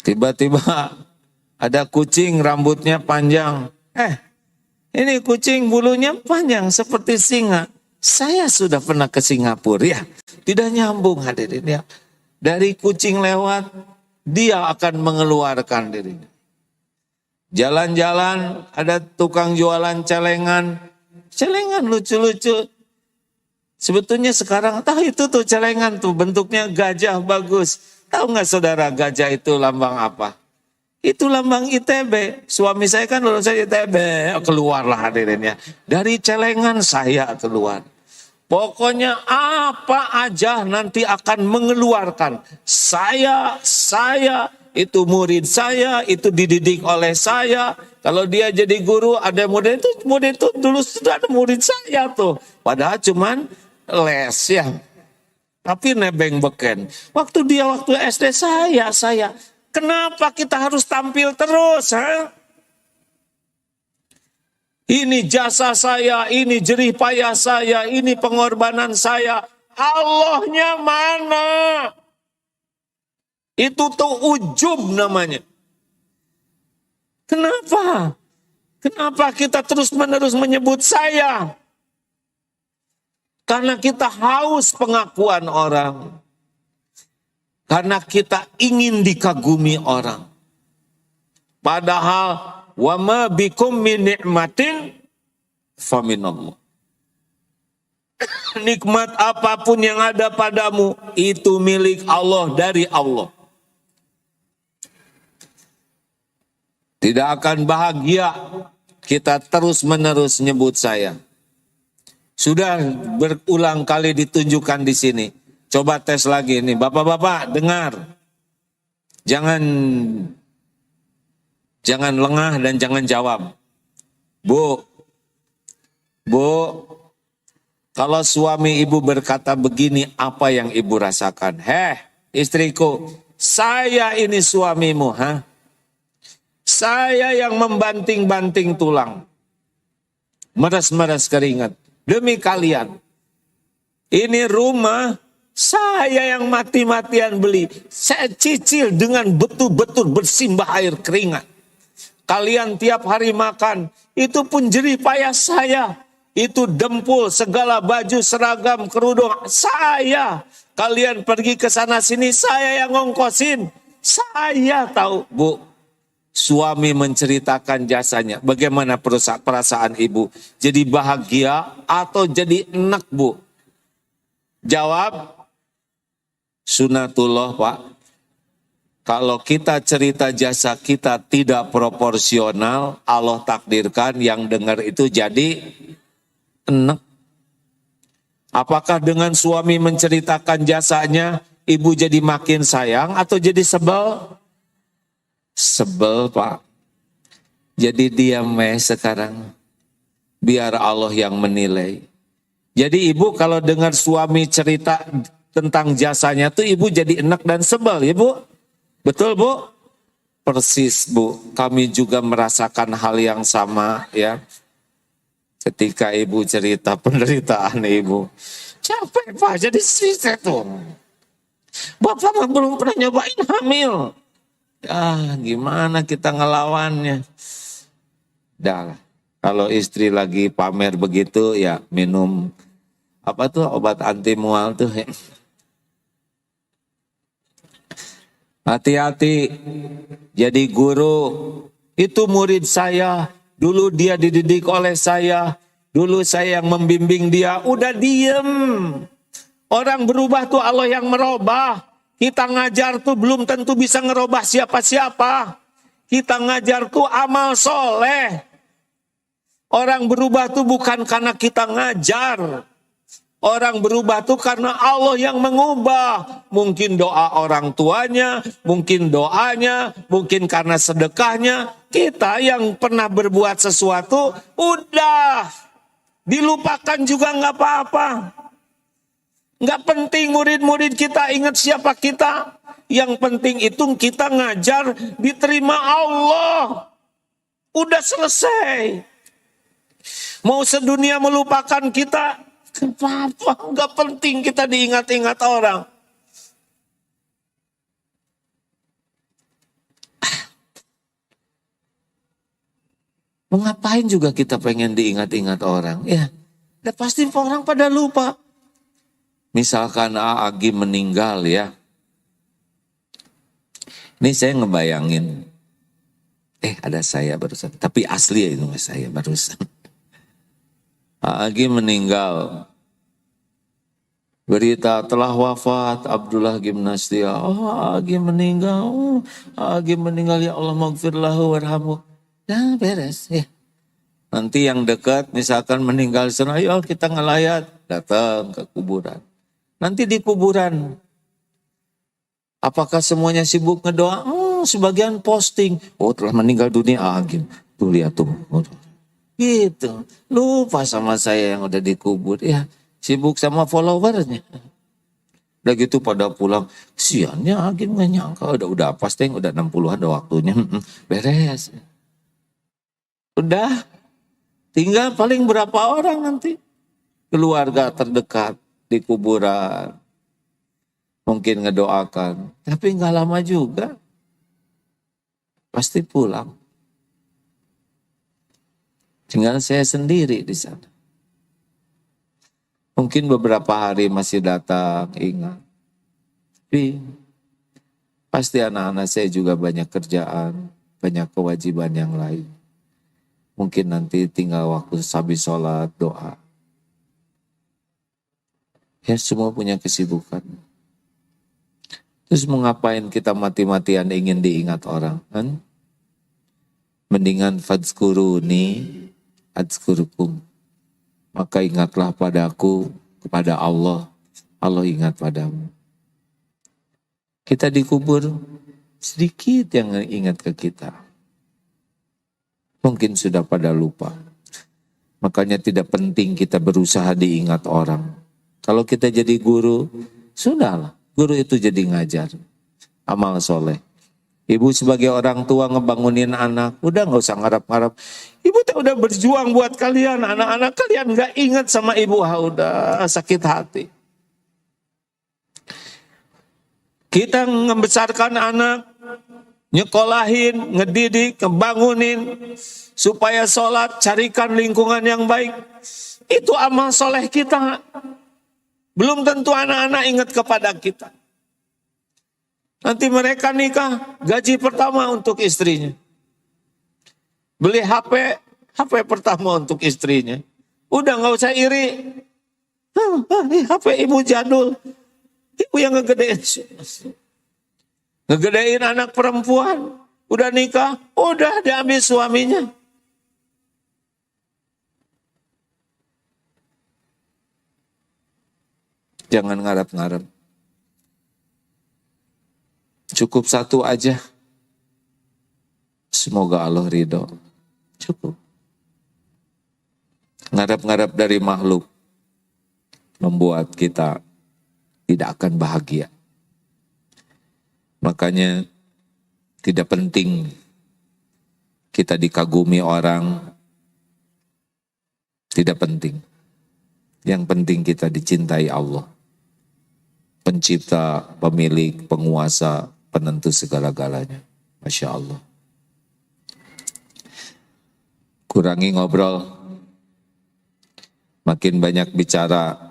Tiba-tiba ada kucing rambutnya panjang. Ini kucing bulunya panjang seperti singa. Saya sudah pernah ke Singapura ya. Tidak nyambung hadirin ya. Dari kucing lewat, dia akan mengeluarkan dirinya. Jalan-jalan ada tukang jualan celengan. Celengan lucu-lucu. Sebetulnya sekarang tahu itu tuh celengan tuh bentuknya gajah bagus. Tahu nggak saudara gajah itu lambang apa? Itu lambang ITB. Suami saya kan lulusan ITB. Keluarlah hadirinnya. Dari celengan saya keluar. Pokoknya apa aja nanti akan mengeluarkan. Saya, itu murid saya, itu dididik oleh saya. Kalau dia jadi guru, ada murid itu dulu sudah ada murid saya tuh. Padahal cuman les ya. Tapi nebeng beken. Waktu SD saya. Kenapa kita harus tampil terus? Ini jasa saya, ini jerih payah saya, ini pengorbanan saya. Allahnya mana? Itu tuh ujub namanya. Kenapa? Kenapa kita terus-menerus menyebut saya? Karena kita haus pengakuan orang. Karena kita ingin dikagumi orang. Padahal wa ma bikum min ni'matin faminallah. Nikmat apapun yang ada padamu itu milik Allah, dari Allah. Tidak akan bahagia kita terus-menerus nyebut saya. Sudah berulang kali ditunjukkan di sini. Coba tes lagi nih, bapak-bapak dengar. Jangan lengah dan jangan jawab. Bu, kalau suami ibu berkata begini, apa yang ibu rasakan? Istriku, saya ini suamimu, Saya yang membanting-banting tulang. Meres-meres keringat. Demi kalian. Ini rumah, saya yang mati-matian beli. Saya cicil dengan betul-betul bersimbah air keringat. Kalian tiap hari makan, itu pun jerih payah saya. Itu dempul, segala baju, seragam, kerudung, saya. Kalian pergi ke sana sini, saya yang ngongkosin. Saya tahu, Bu. Suami menceritakan jasanya. Bagaimana perasaan ibu? Jadi bahagia atau jadi enak, Bu? Jawab, sunatullah, Pak. Kalau kita cerita jasa kita tidak proporsional, Allah takdirkan yang dengar itu jadi enak. Apakah dengan suami menceritakan jasanya, ibu jadi makin sayang atau jadi sebel? Sebel, Pak. Jadi diam sekarang. Biar Allah yang menilai. Jadi ibu kalau dengar suami cerita tentang jasanya tuh ibu jadi enak dan sebel, ya Bu? Betul, Bu? Persis, Bu. Kami juga merasakan hal yang sama, ya. Ketika ibu cerita penderitaan ibu. Capek, Pak, jadi istri tuh. Bapak belum pernah nyobain hamil. Gimana kita ngelawannya? Dah, kalau istri lagi pamer begitu, ya minum apa tuh obat anti mual tuh. Hati-hati, jadi guru, itu murid saya, dulu dia dididik oleh saya, dulu saya yang membimbing dia, udah diem. Orang berubah tuh Allah yang merubah, kita ngajar tuh belum tentu bisa ngerubah siapa-siapa, kita ngajar tuh amal soleh. Orang berubah tuh bukan karena kita ngajar. Orang berubah tuh karena Allah yang mengubah. Mungkin doa orang tuanya, mungkin doanya, mungkin karena sedekahnya. Kita yang pernah berbuat sesuatu, udah. Dilupakan juga nggak apa-apa. Nggak penting murid-murid kita ingat siapa kita. Yang penting itu kita ngajar, diterima Allah. Udah selesai. Mau sedunia melupakan kita, apa? Enggak penting kita diingat-ingat orang. Mau ngapain juga kita pengen diingat-ingat orang? Ya, udah pasti orang pada lupa. Misalkan Agi meninggal ya. Ini saya ngebayangin. Ada saya barusan. Tapi asli ya itu saya barusan. Agi meninggal. Berita telah wafat Abdullah Gimnastia. Agi meninggal. Agi meninggal, ya Allah maghfirlahu warhamu. Nah beres ya. Nanti yang dekat misalkan meninggal sana, ayo kita ngelayat. Datang ke kuburan. Nanti di kuburan. Apakah semuanya sibuk ngedoa? Sebagian posting. Telah meninggal dunia Agi. Tuh lihat tuh. Gitu, lupa sama saya yang udah dikubur, ya sibuk sama followernya. Udah gitu pada pulang, siannya Agim gak nyangka, udah pasti udah 60-an ada waktunya, beres. Udah, tinggal paling berapa orang nanti, keluarga terdekat di kuburan, mungkin ngedoakan, tapi gak lama juga, pasti pulang. Tinggal saya sendiri di sana. Mungkin beberapa hari masih datang, ingat. Tapi pasti anak-anak saya juga banyak kerjaan, banyak kewajiban yang lain. Mungkin nanti tinggal waktu habis sholat, doa. Ya semua punya kesibukan. Terus mau ngapain kita mati-matian ingin diingat orang? Kan? Mendingan fadzkuruni adzkurukum. maka ingatlah padaku, kepada Allah, Allah ingat padamu. Kita dikubur, sedikit yang ingat ke kita. Mungkin sudah pada lupa. Makanya tidak penting kita berusaha diingat orang. Kalau kita jadi guru, sudahlah. Guru itu jadi ngajar. Amal soleh. Ibu sebagai orang tua ngebangunin anak, udah gak usah ngarap-ngarap. Ibu tuh udah berjuang buat kalian, anak-anak kalian gak ingat sama ibu, udah sakit hati. Kita membesarkan anak, nyekolahin, ngedidik, ngebangunin, supaya sholat, carikan lingkungan yang baik. Itu amal soleh kita. Belum tentu anak-anak ingat kepada kita. Nanti mereka nikah, gaji pertama untuk istrinya. Beli HP pertama untuk istrinya. Udah gak usah iri. HP ibu jadul. Ibu yang ngegedein anak perempuan. Udah nikah, udah diambil suaminya. Jangan ngarap-ngarap. Cukup satu aja. Semoga Allah ridho. Cukup. Ngarap-ngarap dari makhluk membuat kita tidak akan bahagia. Makanya tidak penting kita dikagumi orang. Tidak penting. Yang penting kita dicintai Allah. Pencipta, pemilik, penguasa, penentu segala-galanya. Masya Allah. Kurangi ngobrol. Makin banyak bicara.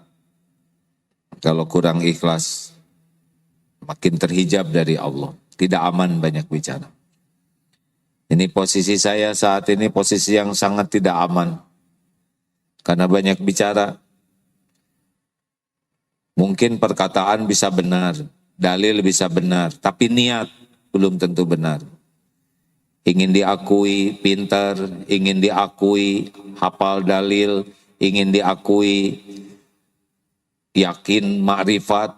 Kalau kurang ikhlas, makin terhijab dari Allah. Tidak aman banyak bicara. Ini posisi saya saat ini posisi yang sangat tidak aman. Karena banyak bicara. Mungkin perkataan bisa benar, dalil bisa benar, tapi niat belum tentu benar. Ingin diakui pintar, ingin diakui hafal dalil, ingin diakui yakin, makrifat,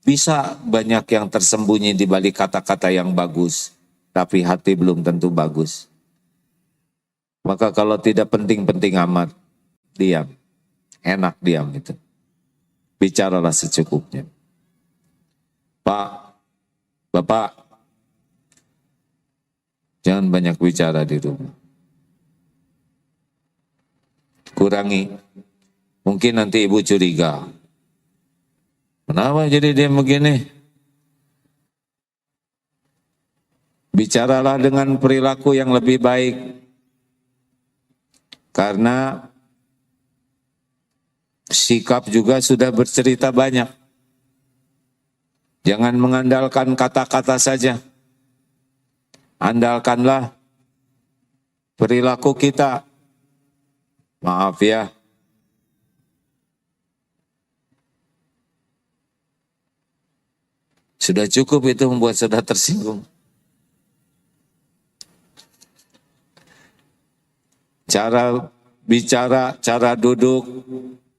bisa banyak yang tersembunyi di balik kata-kata yang bagus, tapi hati belum tentu bagus. Maka kalau tidak penting-penting amat, diam, enak diam itu. Bicaralah secukupnya. Pak, Bapak, jangan banyak bicara di rumah. Kurangi, mungkin nanti ibu curiga. Kenapa jadi dia begini? Bicaralah dengan perilaku yang lebih baik. Karena sikap juga sudah bercerita banyak. Jangan mengandalkan kata-kata saja. Andalkanlah perilaku kita. Maaf ya. Sudah cukup itu membuat saudara tersinggung. Cara bicara, cara duduk,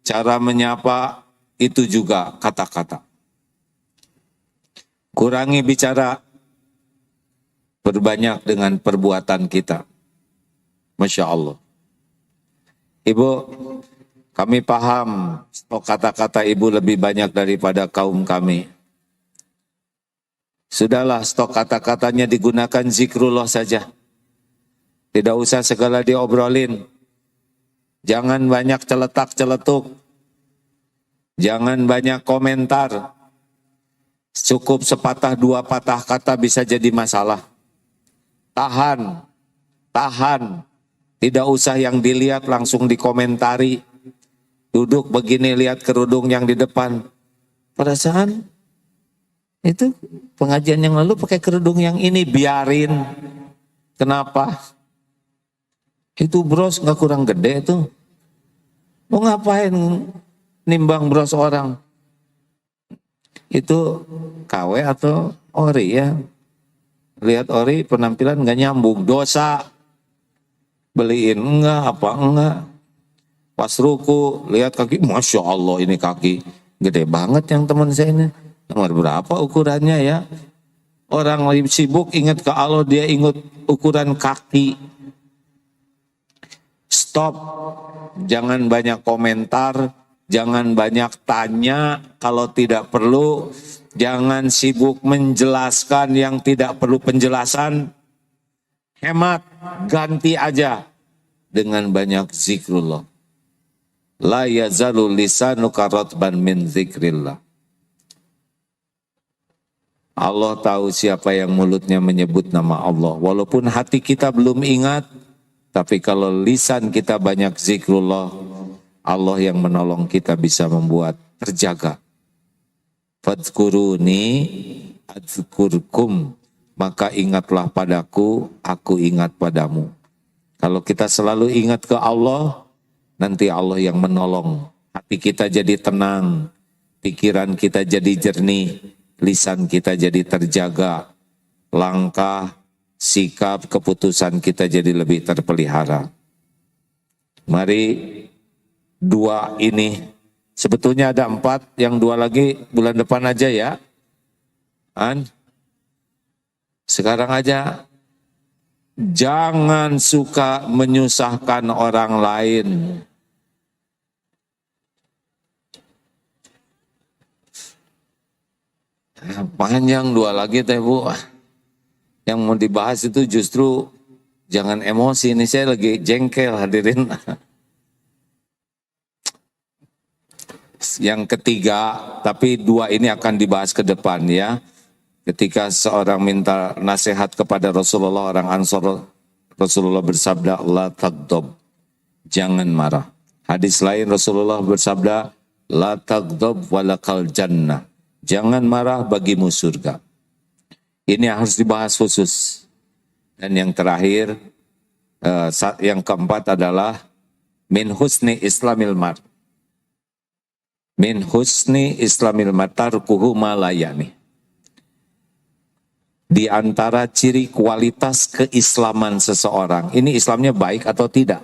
cara menyapa, itu juga kata-kata. Kurangi bicara, berbanyak dengan perbuatan kita. Masya Allah. Ibu, kami paham kata-kata ibu lebih banyak daripada kaum kami. Sudahlah, stok kata-katanya digunakan zikrullah saja. Tidak usah segala diobrolin. Jangan banyak celetak-celetuk. Jangan banyak komentar. Cukup sepatah dua patah kata bisa jadi masalah. Tahan. Tahan. Tidak usah yang dilihat langsung dikomentari. Duduk begini lihat kerudung yang di depan. Perasaan itu pengajian yang lalu pakai kerudung yang ini, biarin. Kenapa? Itu bros gak kurang gede tuh. Mau ngapain nimbang bros orang? Itu KW atau ori ya? Lihat ori penampilan gak nyambung, dosa. Beliin enggak, apa enggak. Pas ruku, lihat kaki, Masya Allah ini kaki. Gede banget yang teman saya ini. Nomor berapa ukurannya ya? Orang lagi sibuk ingat ke Allah, dia ingat ukuran kaki. Stop. Jangan banyak komentar. Jangan banyak tanya kalau tidak perlu. Jangan sibuk menjelaskan yang tidak perlu penjelasan. Hemat, ganti aja dengan banyak zikrullah. La yazalu lisanuka ratban min zikrillah. Allah tahu siapa yang mulutnya menyebut nama Allah. Walaupun hati kita belum ingat, tapi kalau lisan kita banyak zikrullah, Allah yang menolong kita bisa membuat terjaga. Fadhkuruni adzkurkum, maka ingatlah padaku, aku ingat padamu. Kalau kita selalu ingat ke Allah, nanti Allah yang menolong. Hati kita jadi tenang, pikiran kita jadi jernih, lisan kita jadi terjaga, langkah, sikap, keputusan kita jadi lebih terpelihara. Mari dua ini, sebetulnya ada 4, yang 2 lagi bulan depan aja ya. Sekarang aja. Jangan suka menyusahkan orang lain. Panjang 2 lagi teh Bu. Yang mau dibahas itu justru jangan emosi. Ini saya lagi jengkel hadirin. Yang ketiga, tapi 2 ini akan dibahas ke depan ya. Ketika seorang minta nasihat kepada Rasulullah, orang Ansor, Rasulullah bersabda, la tagdob, jangan marah. Hadis lain Rasulullah bersabda, la tagdob walakal jannah, jangan marah bagimu surga. Ini harus dibahas khusus. Dan yang terakhir, yang keempat adalah min husni islamil mar. Min husni islamil matarkuhu malayani. Di antara ciri kualitas keislaman seseorang, ini Islamnya baik atau tidak?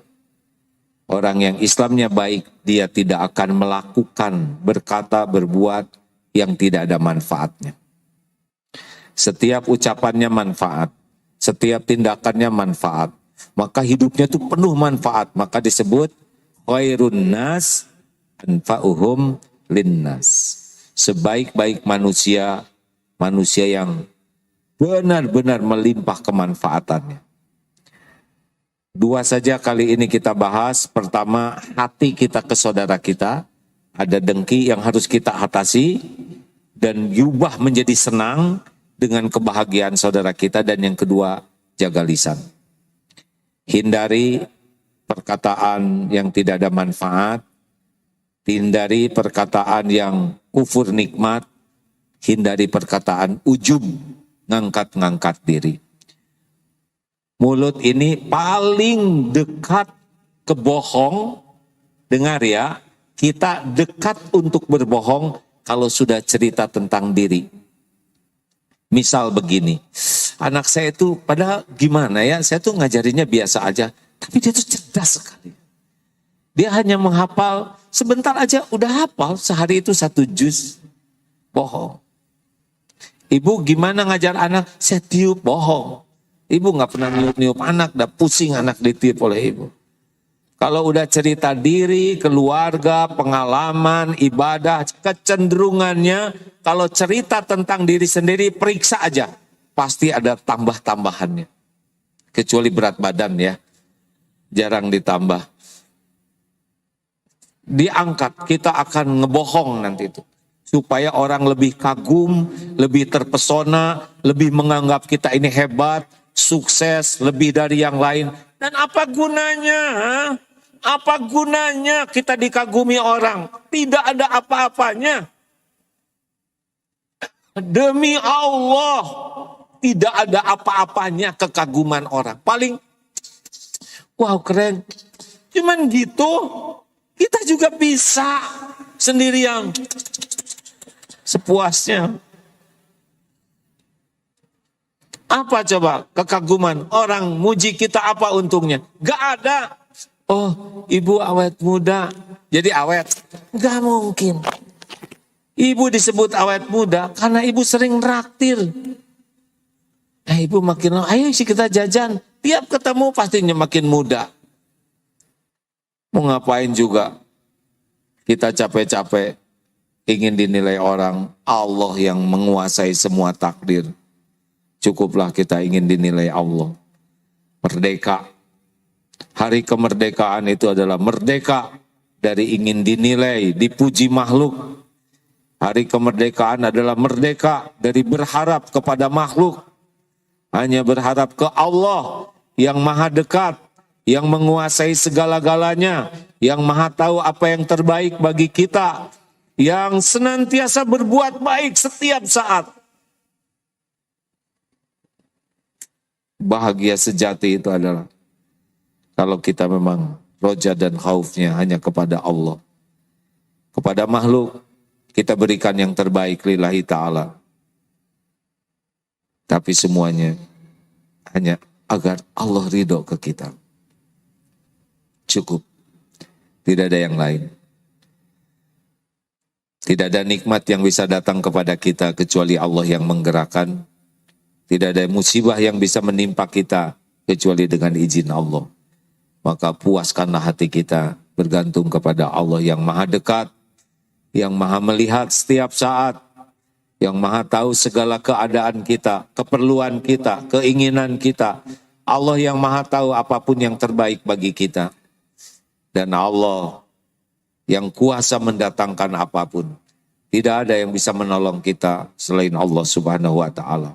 Orang yang Islamnya baik, dia tidak akan melakukan, berkata, berbuat yang tidak ada manfaatnya. Setiap ucapannya manfaat, setiap tindakannya manfaat, maka hidupnya itu penuh manfaat, maka disebut khairun nas anfa'uhum linnas. Sebaik-baik manusia, manusia yang benar-benar melimpah kemanfaatannya. 2 saja kali ini kita bahas. Pertama, hati kita ke saudara kita. Ada dengki yang harus kita atasi dan diubah menjadi senang dengan kebahagiaan saudara kita. Dan yang kedua, jaga lisan. Hindari perkataan yang tidak ada manfaat. Hindari perkataan yang kufur nikmat. Hindari perkataan ujub, ngangkat-ngangkat diri. Mulut ini paling dekat ke bohong. Dengar ya, kita dekat untuk berbohong kalau sudah cerita tentang diri. Misal begini, anak saya itu padahal gimana ya, saya tuh ngajarinnya biasa aja, tapi dia tuh cerdas sekali. Dia hanya menghafal, sebentar aja udah hafal, sehari itu 1 juz. Bohong. Ibu gimana ngajar anak? Saya tiup, bohong. Ibu gak pernah niup-niup anak, udah pusing anak ditiup oleh ibu. Kalau udah cerita diri, keluarga, pengalaman, ibadah, kecenderungannya, kalau cerita tentang diri sendiri, periksa aja. Pasti ada tambah-tambahannya. Kecuali berat badan ya, jarang ditambah. Diangkat, kita akan ngebohong nanti itu. Supaya orang lebih kagum, lebih terpesona, lebih menganggap kita ini hebat, sukses, lebih dari yang lain. Dan apa gunanya? Apa gunanya kita dikagumi orang? Tidak ada apa-apanya. Demi Allah, tidak ada apa-apanya kekaguman orang. Paling, wow keren. Cuman gitu, kita juga bisa sendirian. Sepuasnya. Apa coba kekaguman? Orang muji kita apa untungnya? Gak ada. Oh, ibu awet muda, jadi awet. Enggak mungkin. Ibu disebut awet muda karena ibu sering traktir. Nah, ibu makin lama, ayo sih kita jajan. Tiap ketemu pastinya makin muda. Mau ngapain juga? Kita capek-capek ingin dinilai orang. Allah yang menguasai semua takdir. Cukuplah kita ingin dinilai Allah. Merdeka. Hari kemerdekaan itu adalah merdeka dari ingin dinilai, dipuji makhluk. Hari kemerdekaan adalah merdeka dari berharap kepada makhluk. Hanya berharap ke Allah yang maha dekat, yang menguasai segala-galanya, yang maha tahu apa yang terbaik bagi kita, yang senantiasa berbuat baik setiap saat. Bahagia sejati itu adalah kalau kita memang roja dan khaufnya hanya kepada Allah. Kepada makhluk, kita berikan yang terbaik lillahi ta'ala. Tapi semuanya hanya agar Allah ridho ke kita. Cukup. Tidak ada yang lain. Tidak ada nikmat yang bisa datang kepada kita kecuali Allah yang menggerakkan. Tidak ada musibah yang bisa menimpa kita kecuali dengan izin Allah. Maka puaskanlah hati kita bergantung kepada Allah yang maha dekat, yang maha melihat setiap saat, yang maha tahu segala keadaan kita, keperluan kita, keinginan kita. Allah yang maha tahu apapun yang terbaik bagi kita. Dan Allah yang kuasa mendatangkan apapun. Tidak ada yang bisa menolong kita selain Allah Subhanahu wa ta'ala.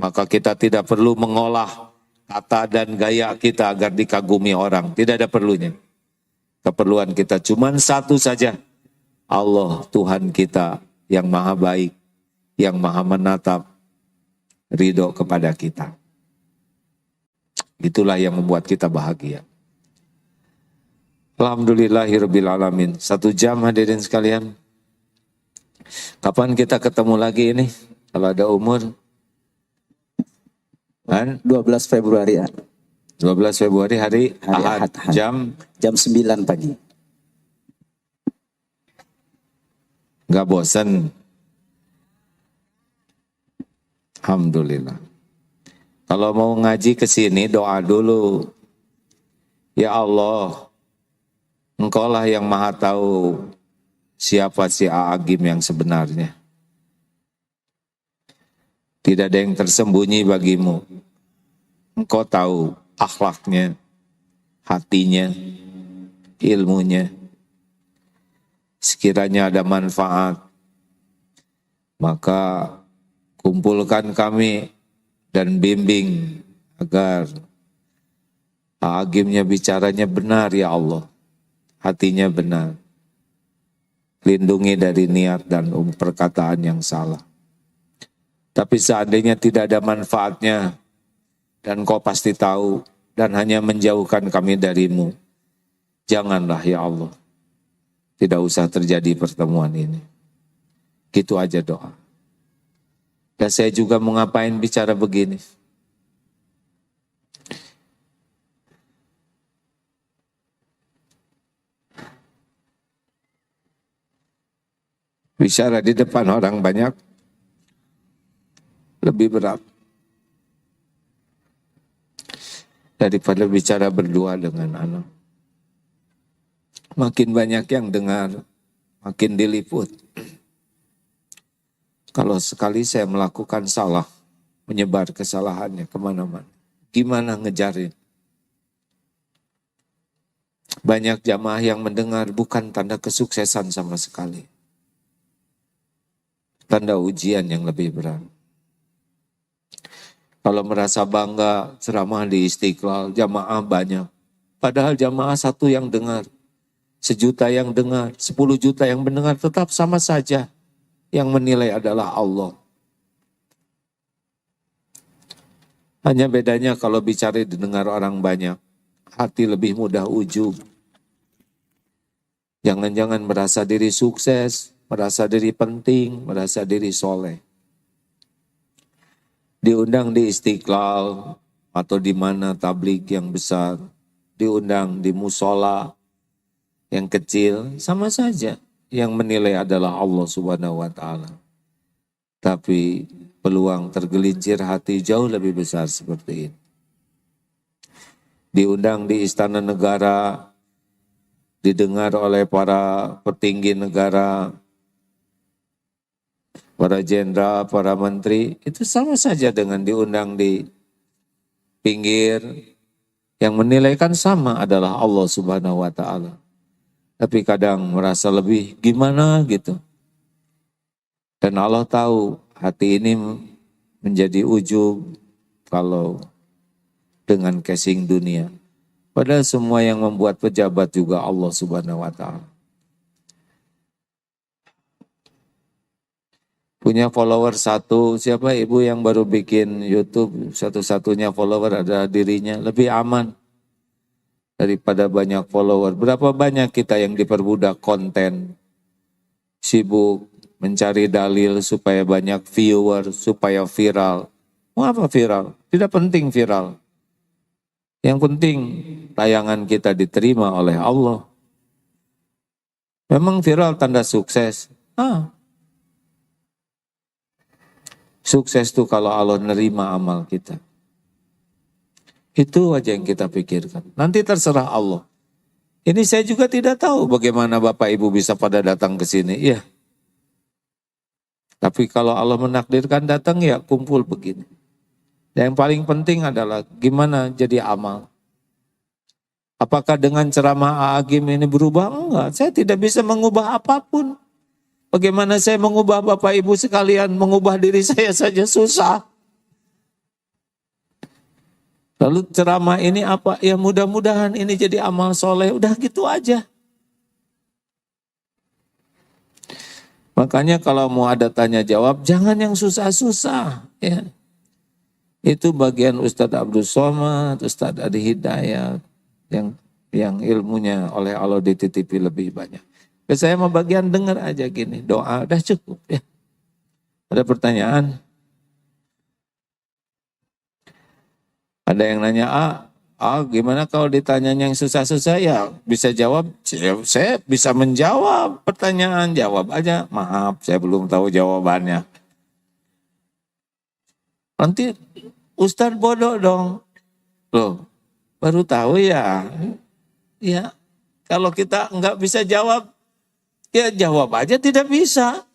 Maka kita tidak perlu mengolah kata dan gaya kita agar dikagumi orang. Tidak ada perlunya. Keperluan kita cuma satu saja. Allah Tuhan kita yang maha baik, yang maha menatap, ridho kepada kita. Itulah yang membuat kita bahagia. Alhamdulillahirabbil alamin. 1 jam hadirin sekalian. Kapan kita ketemu lagi ini? Kalau ada umur. Kan? 12 Februari ya. 12 Februari hari Ahad. Jam 9 pagi. Gak bosan. Alhamdulillah. Kalau mau ngaji ke sini doa dulu. Ya Allah, Engkaulah yang maha tahu siapa si Agim yang sebenarnya. Tidak ada yang tersembunyi bagimu. Engkau tahu akhlaknya, hatinya, ilmunya. Sekiranya ada manfaat, maka kumpulkan kami dan bimbing agar Agimnya bicaranya benar ya Allah. Hatinya benar. Lindungi dari niat dan perkataan yang salah. Tapi seandainya tidak ada manfaatnya dan kau pasti tahu dan hanya menjauhkan kami darimu, janganlah ya Allah. Tidak usah terjadi pertemuan ini. Gitu aja doa. Dan saya juga mau ngapain bicara begini. Bicara di depan orang banyak lebih berat daripada bicara berdua dengan anak. Makin banyak yang dengar, makin diliput. Kalau sekali saya melakukan salah, menyebar kesalahannya kemana-mana. Gimana ngejarin? Banyak jamaah yang mendengar bukan tanda kesuksesan sama sekali. Tanda ujian yang lebih berat. Kalau merasa bangga ceramah di Istiqlal, jamaah banyak. Padahal jamaah satu yang dengar, 1 juta yang dengar, 10 juta yang mendengar tetap sama saja. Yang menilai adalah Allah. Hanya bedanya kalau bicara didengar orang banyak, hati lebih mudah ujub. Jangan-jangan merasa diri sukses, merasa diri penting, merasa diri soleh. Diundang di Istiqlal atau di mana tablik yang besar, diundang di musola yang kecil, sama saja. Yang menilai adalah Allah Subhanahu wa Ta'ala. Tapi peluang tergelincir hati jauh lebih besar seperti ini. Diundang di istana negara, didengar oleh para petinggi negara, para jenderal, para menteri, itu sama saja dengan diundang di pinggir. Yang menilai kan sama adalah Allah Subhanahu wa Ta'ala. Tapi kadang merasa lebih gimana gitu. Dan Allah tahu hati ini menjadi ujub kalau dengan casing dunia. Padahal semua yang membuat pejabat juga Allah Subhanahu wa Ta'ala. Punya follower satu, siapa ibu yang baru bikin YouTube, satu-satunya follower adalah dirinya, lebih aman daripada banyak follower. Berapa banyak kita yang diperbudak konten, sibuk mencari dalil supaya banyak viewer, supaya viral. Mau apa viral? Tidak penting viral. Yang penting tayangan kita diterima oleh Allah. Memang viral tanda sukses. Sukses itu kalau Allah nerima amal kita. Itu aja yang kita pikirkan. Nanti terserah Allah. Ini saya juga tidak tahu bagaimana Bapak Ibu bisa pada datang ke sini. Iya. Tapi kalau Allah menakdirkan datang ya kumpul begini. Dan yang paling penting adalah gimana jadi amal. Apakah dengan ceramah Agim ini berubah? Enggak, saya tidak bisa mengubah apapun. Bagaimana saya mengubah Bapak Ibu sekalian, mengubah diri saya saja susah. Lalu ceramah ini apa? Ya mudah-mudahan ini jadi amal soleh. Udah gitu aja. Makanya kalau mau ada tanya jawab, jangan yang susah-susah. Ya. Itu bagian Ustadz Abdul Somad, Ustadz Adi Hidayat. Yang ilmunya oleh Allah dititipi lebih banyak. Saya mau bagian dengar aja gini, doa udah cukup ya. Ada pertanyaan? Ada yang nanya, gimana kalau ditanya yang susah-susah ya bisa jawab? Saya bisa menjawab pertanyaan, jawab aja. Maaf, saya belum tahu jawabannya. Nanti Ustadz bodoh dong. Loh, baru tahu ya. Ya, kalau kita nggak bisa jawab, ya jawab aja tidak bisa.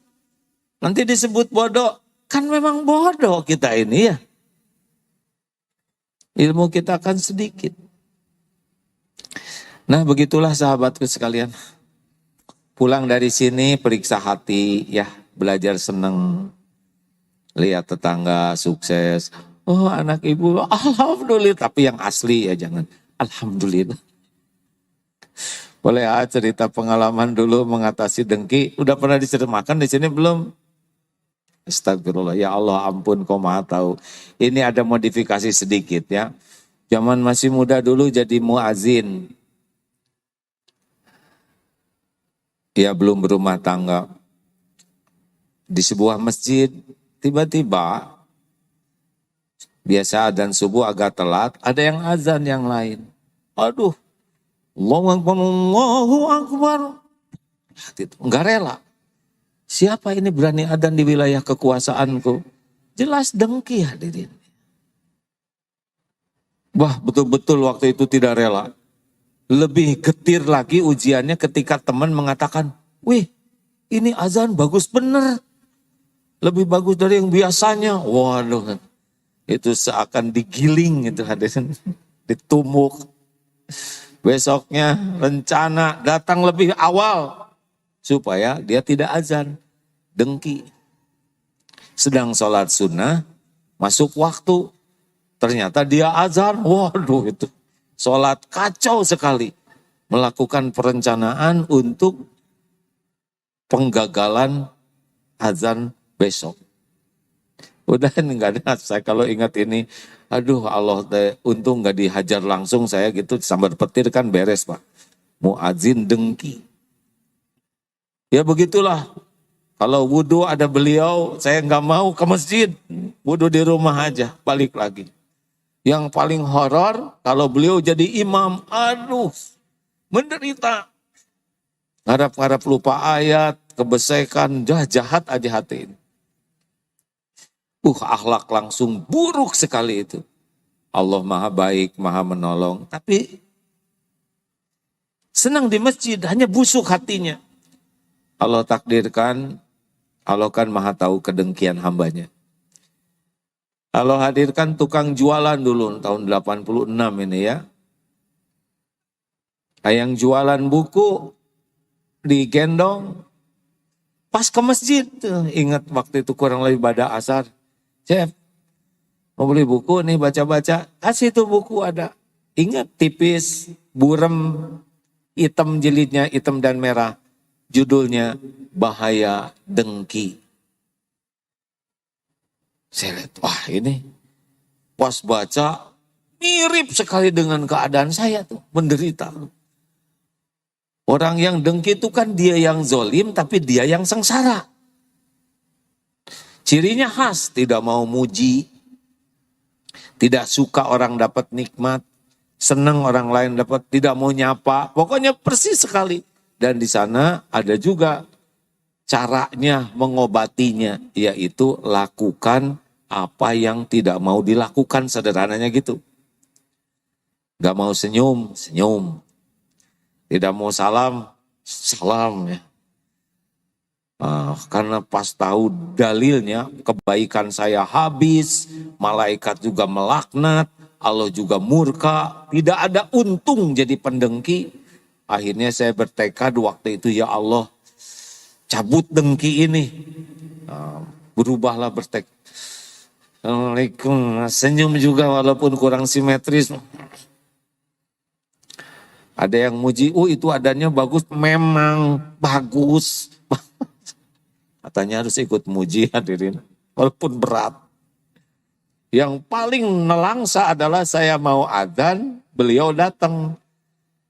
Nanti disebut bodoh, kan memang bodoh kita ini ya. Ilmu kita akan sedikit. Nah begitulah sahabatku sekalian. Pulang dari sini periksa hati ya, belajar seneng. Lihat tetangga sukses. Oh anak ibu, alhamdulillah. Tapi yang asli ya jangan, alhamdulillah. Boleh cerita pengalaman dulu mengatasi dengki. Udah pernah diceritakan di sini belum? Astagfirullah, ya Allah ampun kau maha tahu. Ini ada modifikasi sedikit ya. Zaman masih muda dulu jadi muazin. Ya belum berumah tangga. Di sebuah masjid tiba-tiba biasa adzan subuh agak telat, ada yang azan yang lain. Aduh, Allahu Akbar, Allahu Akbar. Enggak rela. Siapa ini berani adzan di wilayah kekuasaanku? Jelas dengki hadirin. Wah betul-betul waktu itu tidak rela. Lebih getir lagi ujiannya ketika teman mengatakan, wih ini azan bagus bener. Lebih bagus dari yang biasanya. Waduh, itu seakan digiling itu hadirin. Ditumuk. Besoknya rencana datang lebih awal. Supaya dia tidak azan, dengki. Sedang sholat sunnah, masuk waktu. Ternyata dia azan, waduh itu. Sholat kacau sekali. Melakukan perencanaan untuk penggagalan azan besok. Udah enggak ada, saya kalau ingat ini, aduh Allah, untung enggak dihajar langsung saya gitu, sambar petir kan beres Pak. Muazin dengki. Ya begitulah, kalau wudhu ada beliau, saya nggak mau ke masjid, wudhu di rumah aja, balik lagi. Yang paling horor kalau beliau jadi imam, aduh, menderita. Ngarap-ngarap lupa ayat, kebesekan, jahat aja hati ini. Akhlak langsung buruk sekali itu. Allah maha baik, maha menolong. Tapi senang di masjid, hanya busuk hatinya. Allah takdirkan, Allah kan maha tahu kedengkian hambanya. Allah hadirkan tukang jualan dulu tahun 86 ini ya. Yang jualan buku digendong pas ke masjid. Ingat waktu itu kurang lebih pada asar. Chef, mau beli buku nih baca-baca. Kasih tuh buku ada. Ingat tipis, burem, hitam jilidnya, hitam dan merah. Judulnya Bahaya Dengki. Saya lihat, wah ini pas baca mirip sekali dengan keadaan saya tuh, menderita. Orang yang dengki itu kan dia yang zolim tapi dia yang sengsara. Cirinya khas, tidak mau muji, tidak suka orang dapat nikmat, senang orang lain dapat, tidak mau nyapa, pokoknya persis sekali. Dan di sana ada juga caranya mengobatinya, yaitu lakukan apa yang tidak mau dilakukan, sederhananya gitu. Gak mau senyum, senyum. Tidak mau salam, salam ya. Karena pas tahu dalilnya, kebaikan saya habis, malaikat juga melaknat, Allah juga murka, tidak ada untung jadi pendengki. Akhirnya saya bertekad waktu itu, ya Allah, cabut dengki ini. Berubahlah bertekad. Assalamualaikum, senyum juga walaupun kurang simetris. Ada yang muji, itu adanya bagus, memang bagus. Katanya harus ikut muji hadirin, walaupun berat. Yang paling nelangsa adalah saya mau adzan, beliau datang.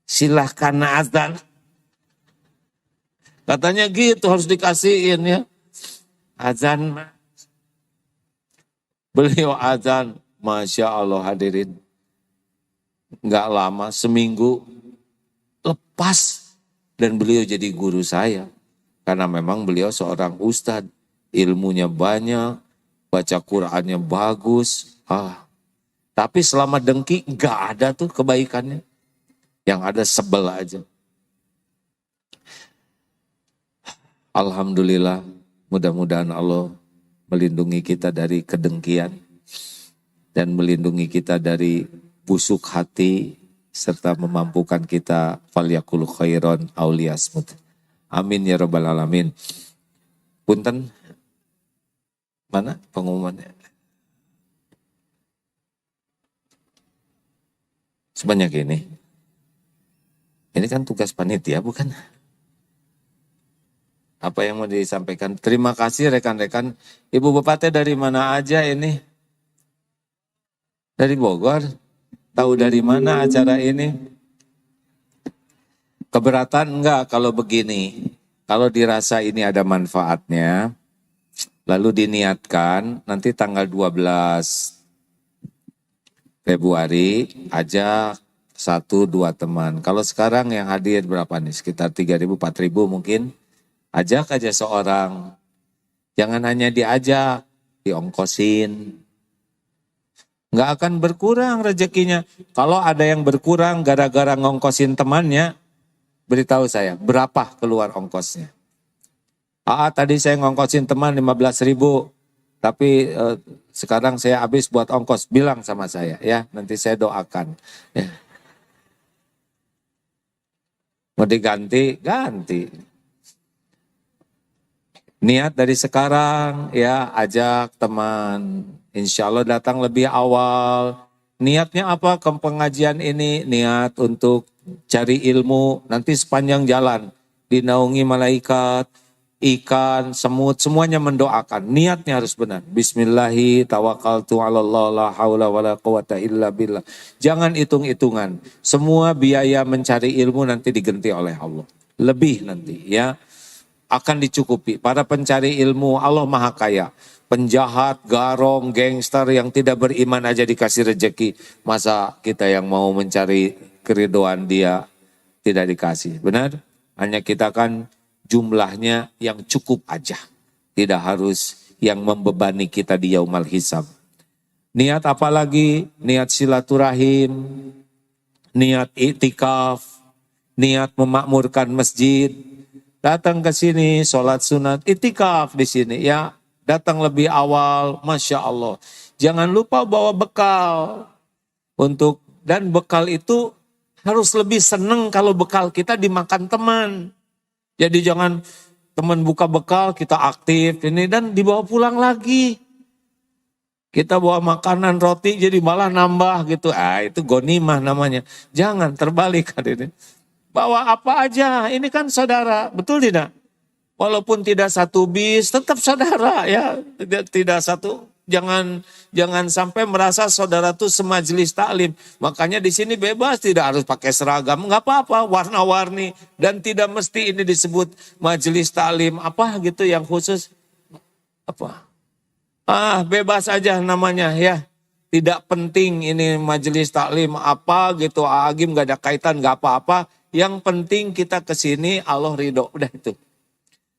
Silahkan adzan. Katanya gitu harus dikasihin ya. Adzan. Beliau adzan, Masya Allah hadirin. Enggak lama, seminggu lepas. Dan beliau jadi guru saya. Karena memang beliau seorang ustadz, ilmunya banyak, baca Qur'annya bagus. Tapi selama dengki nggak ada tuh kebaikannya. Yang ada sebel aja. Alhamdulillah, mudah-mudahan Allah melindungi kita dari kedengkian dan melindungi kita dari busuk hati serta memampukan kita falyakul khairon auliyasmut. Amin ya rabbal alamin. Punten, mana pengumumannya? Sebanyak ini. Ini kan tugas panitia bukan? Apa yang mau disampaikan? Terima kasih rekan-rekan. Ibu Bupati dari mana aja ini? Dari Bogor. Tahu dari mana acara ini? Keberatan enggak kalau begini? Kalau dirasa ini ada manfaatnya, lalu diniatkan nanti tanggal 12 Februari ajak 1-2 teman. Kalau sekarang yang hadir berapa nih? Sekitar 3.000, 4.000 mungkin. Ajak aja seorang. Jangan hanya diajak, diongkosin. Enggak akan berkurang rezekinya. Kalau ada yang berkurang gara-gara ngongkosin temannya, beritahu saya, berapa keluar ongkosnya? Tadi saya ngongkosin teman 15.000, tapi sekarang saya habis buat ongkos. Bilang sama saya ya, nanti saya doakan. Ya. Mau diganti, ganti. Niat dari sekarang ya, ajak teman. Insya Allah datang lebih awal. Niatnya apa ke pengajian ini? Niat untuk cari ilmu, nanti sepanjang jalan dinaungi malaikat, ikan, semut, semuanya mendoakan. Niatnya harus benar. Bismillahi tawakkaltu 'alallah la haula wala quwata illa billah. Jangan hitung-hitungan. Semua biaya mencari ilmu nanti diganti oleh Allah. Lebih nanti ya. akan dicukupi. Para pencari ilmu, Allah Maha Kaya. Penjahat, garong, gangster yang tidak beriman aja dikasih rejeki. Masa kita yang mau mencari keridoan dia tidak dikasih. Benar? Hanya kita kan jumlahnya yang cukup aja. Tidak harus yang membebani kita di yaumal hisab. Niat apa lagi? Niat silaturahim, niat iktikaf, niat memakmurkan masjid. Datang ke sini, sholat sunat, iktikaf di sini ya. Datang lebih awal, Masya Allah. Jangan lupa bawa bekal. Dan bekal itu harus lebih seneng kalau bekal kita dimakan teman. Jadi jangan teman buka bekal, kita aktif ini dan dibawa pulang lagi. Kita bawa makanan roti jadi malah nambah gitu. Itu gonimah namanya. Jangan terbalik kan ini. Bawa apa aja, ini kan saudara, betul tidak? Walaupun tidak satu bis, tetap saudara ya. Tidak satu, jangan sampai merasa saudara tuh semajelis taklim. Makanya di sini bebas, tidak harus pakai seragam, nggak apa-apa, warna-warni dan tidak mesti ini disebut majelis taklim apa gitu yang khusus. Apa? Bebas aja namanya ya. Tidak penting ini majelis taklim apa gitu, agim nggak ada kaitan, nggak apa-apa. Yang penting kita kesini Allah ridho, udah itu.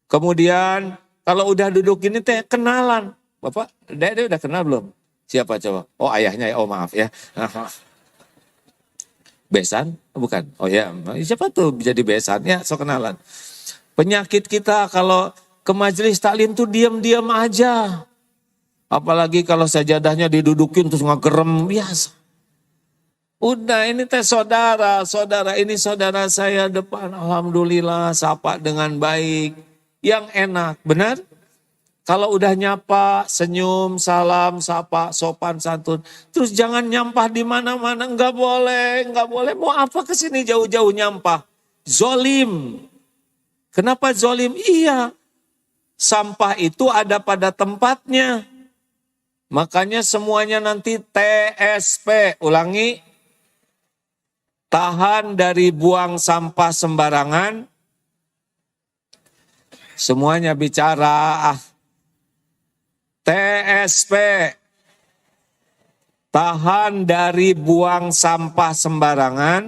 Kemudian kalau udah duduk gini teh kenalan. Bapak, dia udah kenal belum? Siapa coba? Oh ayahnya ya, oh maaf ya. Besan? Bukan? Oh ya, siapa tuh jadi besan? Ya, so kenalan. Penyakit kita kalau ke majelis taklim tuh diam-diam aja. Apalagi kalau sajadahnya didudukin terus ngegerem, biasa. Udah ini teh saudara ini saudara saya depan. Alhamdulillah sapa dengan baik. Yang enak, benar? Kalau udah nyapa, senyum, salam, sapa, sopan, santun. Terus jangan nyampah di mana-mana, enggak boleh. Mau apa kesini jauh-jauh nyampah? Zolim. Kenapa zolim? Iya, sampah itu ada pada tempatnya. Makanya semuanya nanti TSP, ulangi. Tahan dari buang sampah sembarangan. Semuanya bicara. TSP. Tahan dari buang sampah sembarangan.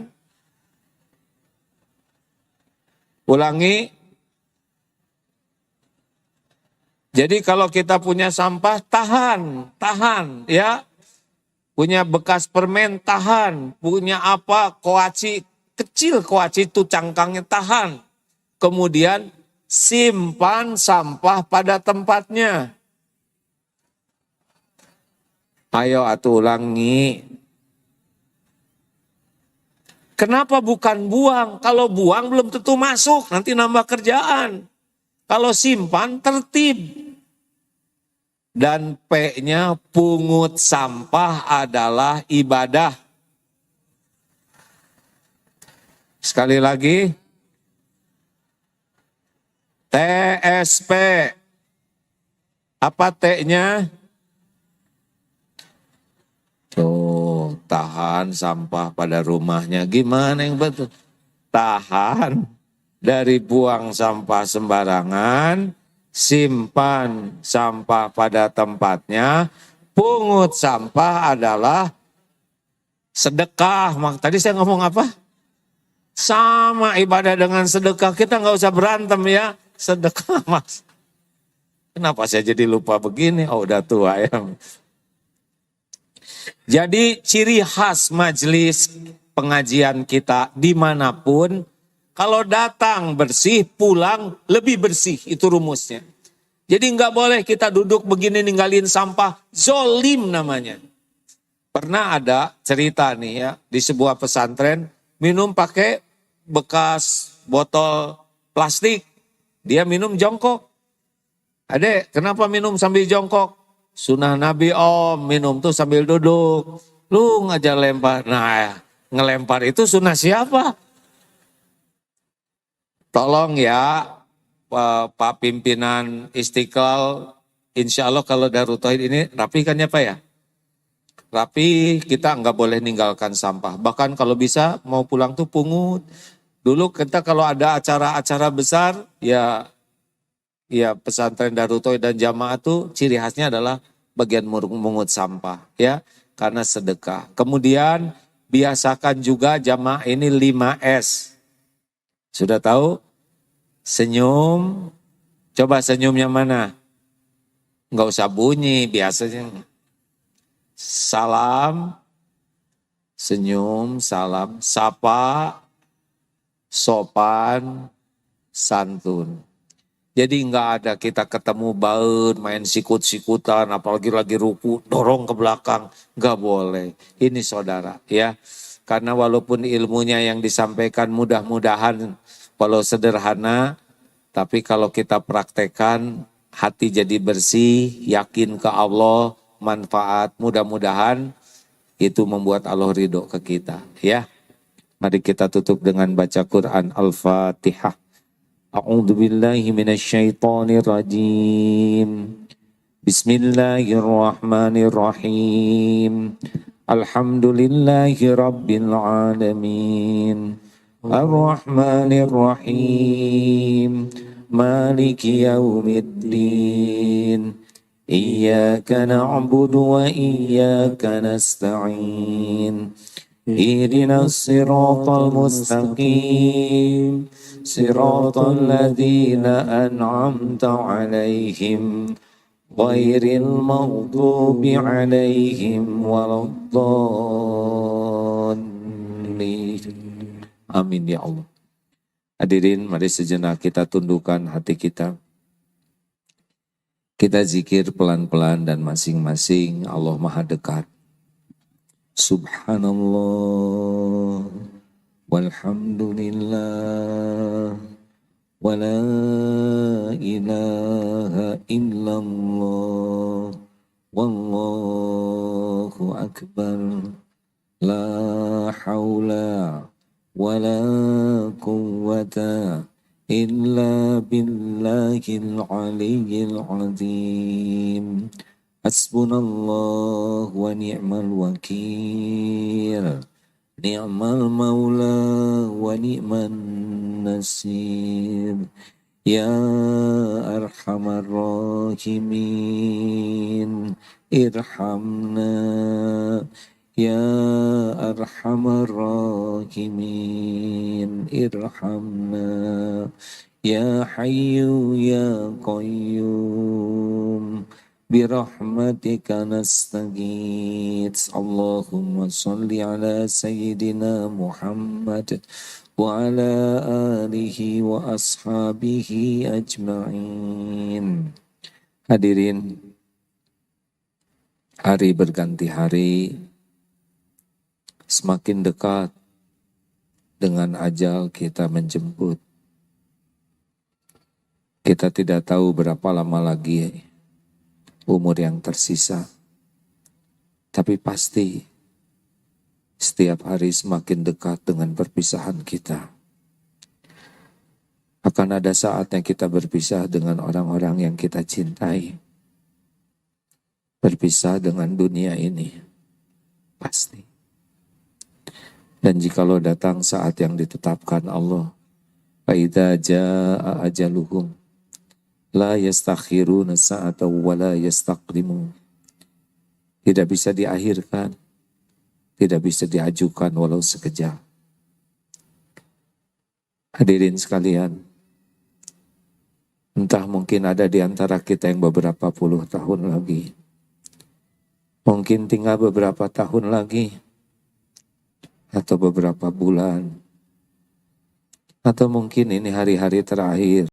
Ulangi. Jadi kalau kita punya sampah, tahan ya. Punya bekas permen, tahan. Punya apa, koaci, kecil koaci itu cangkangnya, tahan. Kemudian simpan sampah pada tempatnya. Ayo atuh ulangi. Kenapa bukan buang? Kalau buang belum tentu masuk, nanti nambah kerjaan. Kalau simpan tertib. Dan P-nya pungut sampah adalah ibadah. Sekali lagi. TSP. Apa T-nya? Tuh, tahan sampah pada rumahnya. Gimana yang betul? Tahan dari buang sampah sembarangan, simpan sampah pada tempatnya, pungut sampah adalah sedekah. Tadi saya ngomong apa? Sama ibadah dengan sedekah, kita nggak usah berantem ya. Sedekah mas. Kenapa saya jadi lupa begini? Oh udah tua ya. Jadi ciri khas majelis pengajian kita dimanapun, kalau datang bersih, pulang lebih bersih, itu rumusnya. Jadi nggak boleh kita duduk begini ninggalin sampah, zolim namanya. Pernah ada cerita nih ya, di sebuah pesantren, minum pakai bekas botol plastik. Dia minum jongkok. Adek, kenapa minum sambil jongkok? Sunnah Nabi om, minum tuh sambil duduk. Lu ngajak lempar. Nah, ngelempar itu sunnah siapa? Tolong ya, Pak pimpinan Istiqlal, insya Allah kalau Darut Tauhid ini rapi kan ya Pak ya? Rapi, kita nggak boleh ninggalkan sampah. Bahkan kalau bisa mau pulang tuh pungut. Dulu kita kalau ada acara-acara besar, ya ya pesantren Darut Tauhid dan jamaah tuh ciri khasnya adalah bagian mungut sampah ya, karena sedekah. Kemudian biasakan juga jamaah ini 5S. Sudah tahu? Senyum. Coba senyumnya mana? Enggak usah bunyi biasanya. Salam, senyum, salam, sapa, sopan, santun. Jadi enggak ada kita ketemu baut, main sikut-sikutan, apalagi lagi ruku, dorong ke belakang. Enggak boleh. Ini saudara ya. Karena walaupun ilmunya yang disampaikan mudah-mudahan walau sederhana, tapi kalau kita praktekkan hati jadi bersih, yakin ke Allah, manfaat, mudah-mudahan itu membuat Allah ridho ke kita ya. Mari kita tutup dengan baca Quran Al-Fatihah. A'udzu billahi minasyaitonir rajim. Bismillahirrahmanirrahim. Alhamdulillahi rabbil alamin. Ar-Rahmanir Rahim. Maliki yaumiddin. Iyyaka na'budu wa iyyaka nasta'in. Ihdinas siratal mustaqim. Siratal ladzina an'amta 'alaihim ghairil maghdubi 'alaihim waladdallin. Amin ya Allah. Hadirin, mari sejenak kita tundukkan hati kita. Kita zikir pelan-pelan dan masing-masing Allah Maha Dekat. Subhanallah walhamdulillah wa la ilaha illallah wallahu akbar la haula wa la quwwata illa billahil aliyyil azim. Hasbunallah wa ni'mal wakil. Ni'mal maula wa ni'man nasir. Ya arhamar rahimin, irhamna. Ya arhamar rahimin, irhamna. Ya hayyu ya qayyum, birahmatika nastaghits. Allahumma salli ala sayyidina Muhammad wa ala alihi wa ashabihi ajma'in. Hadirin, hari berganti hari, semakin dekat dengan ajal kita menjemput. Kita tidak tahu berapa lama lagi umur yang tersisa. Tapi pasti setiap hari semakin dekat dengan perpisahan kita. Akan ada saatnya kita berpisah dengan orang-orang yang kita cintai. Berpisah dengan dunia ini. Pasti. Dan jikalau datang saat yang ditetapkan Allah, فَإِذَا جَاءَ أَجَلُهُمْ la yastakhiruna sa'ata wa la yastaqdimun. Tidak bisa diakhirkan, tidak bisa diajukan walau sekejap. Hadirin sekalian, entah mungkin ada di antara kita yang beberapa puluh tahun lagi, mungkin tinggal beberapa tahun lagi, atau beberapa bulan, atau mungkin ini hari-hari terakhir.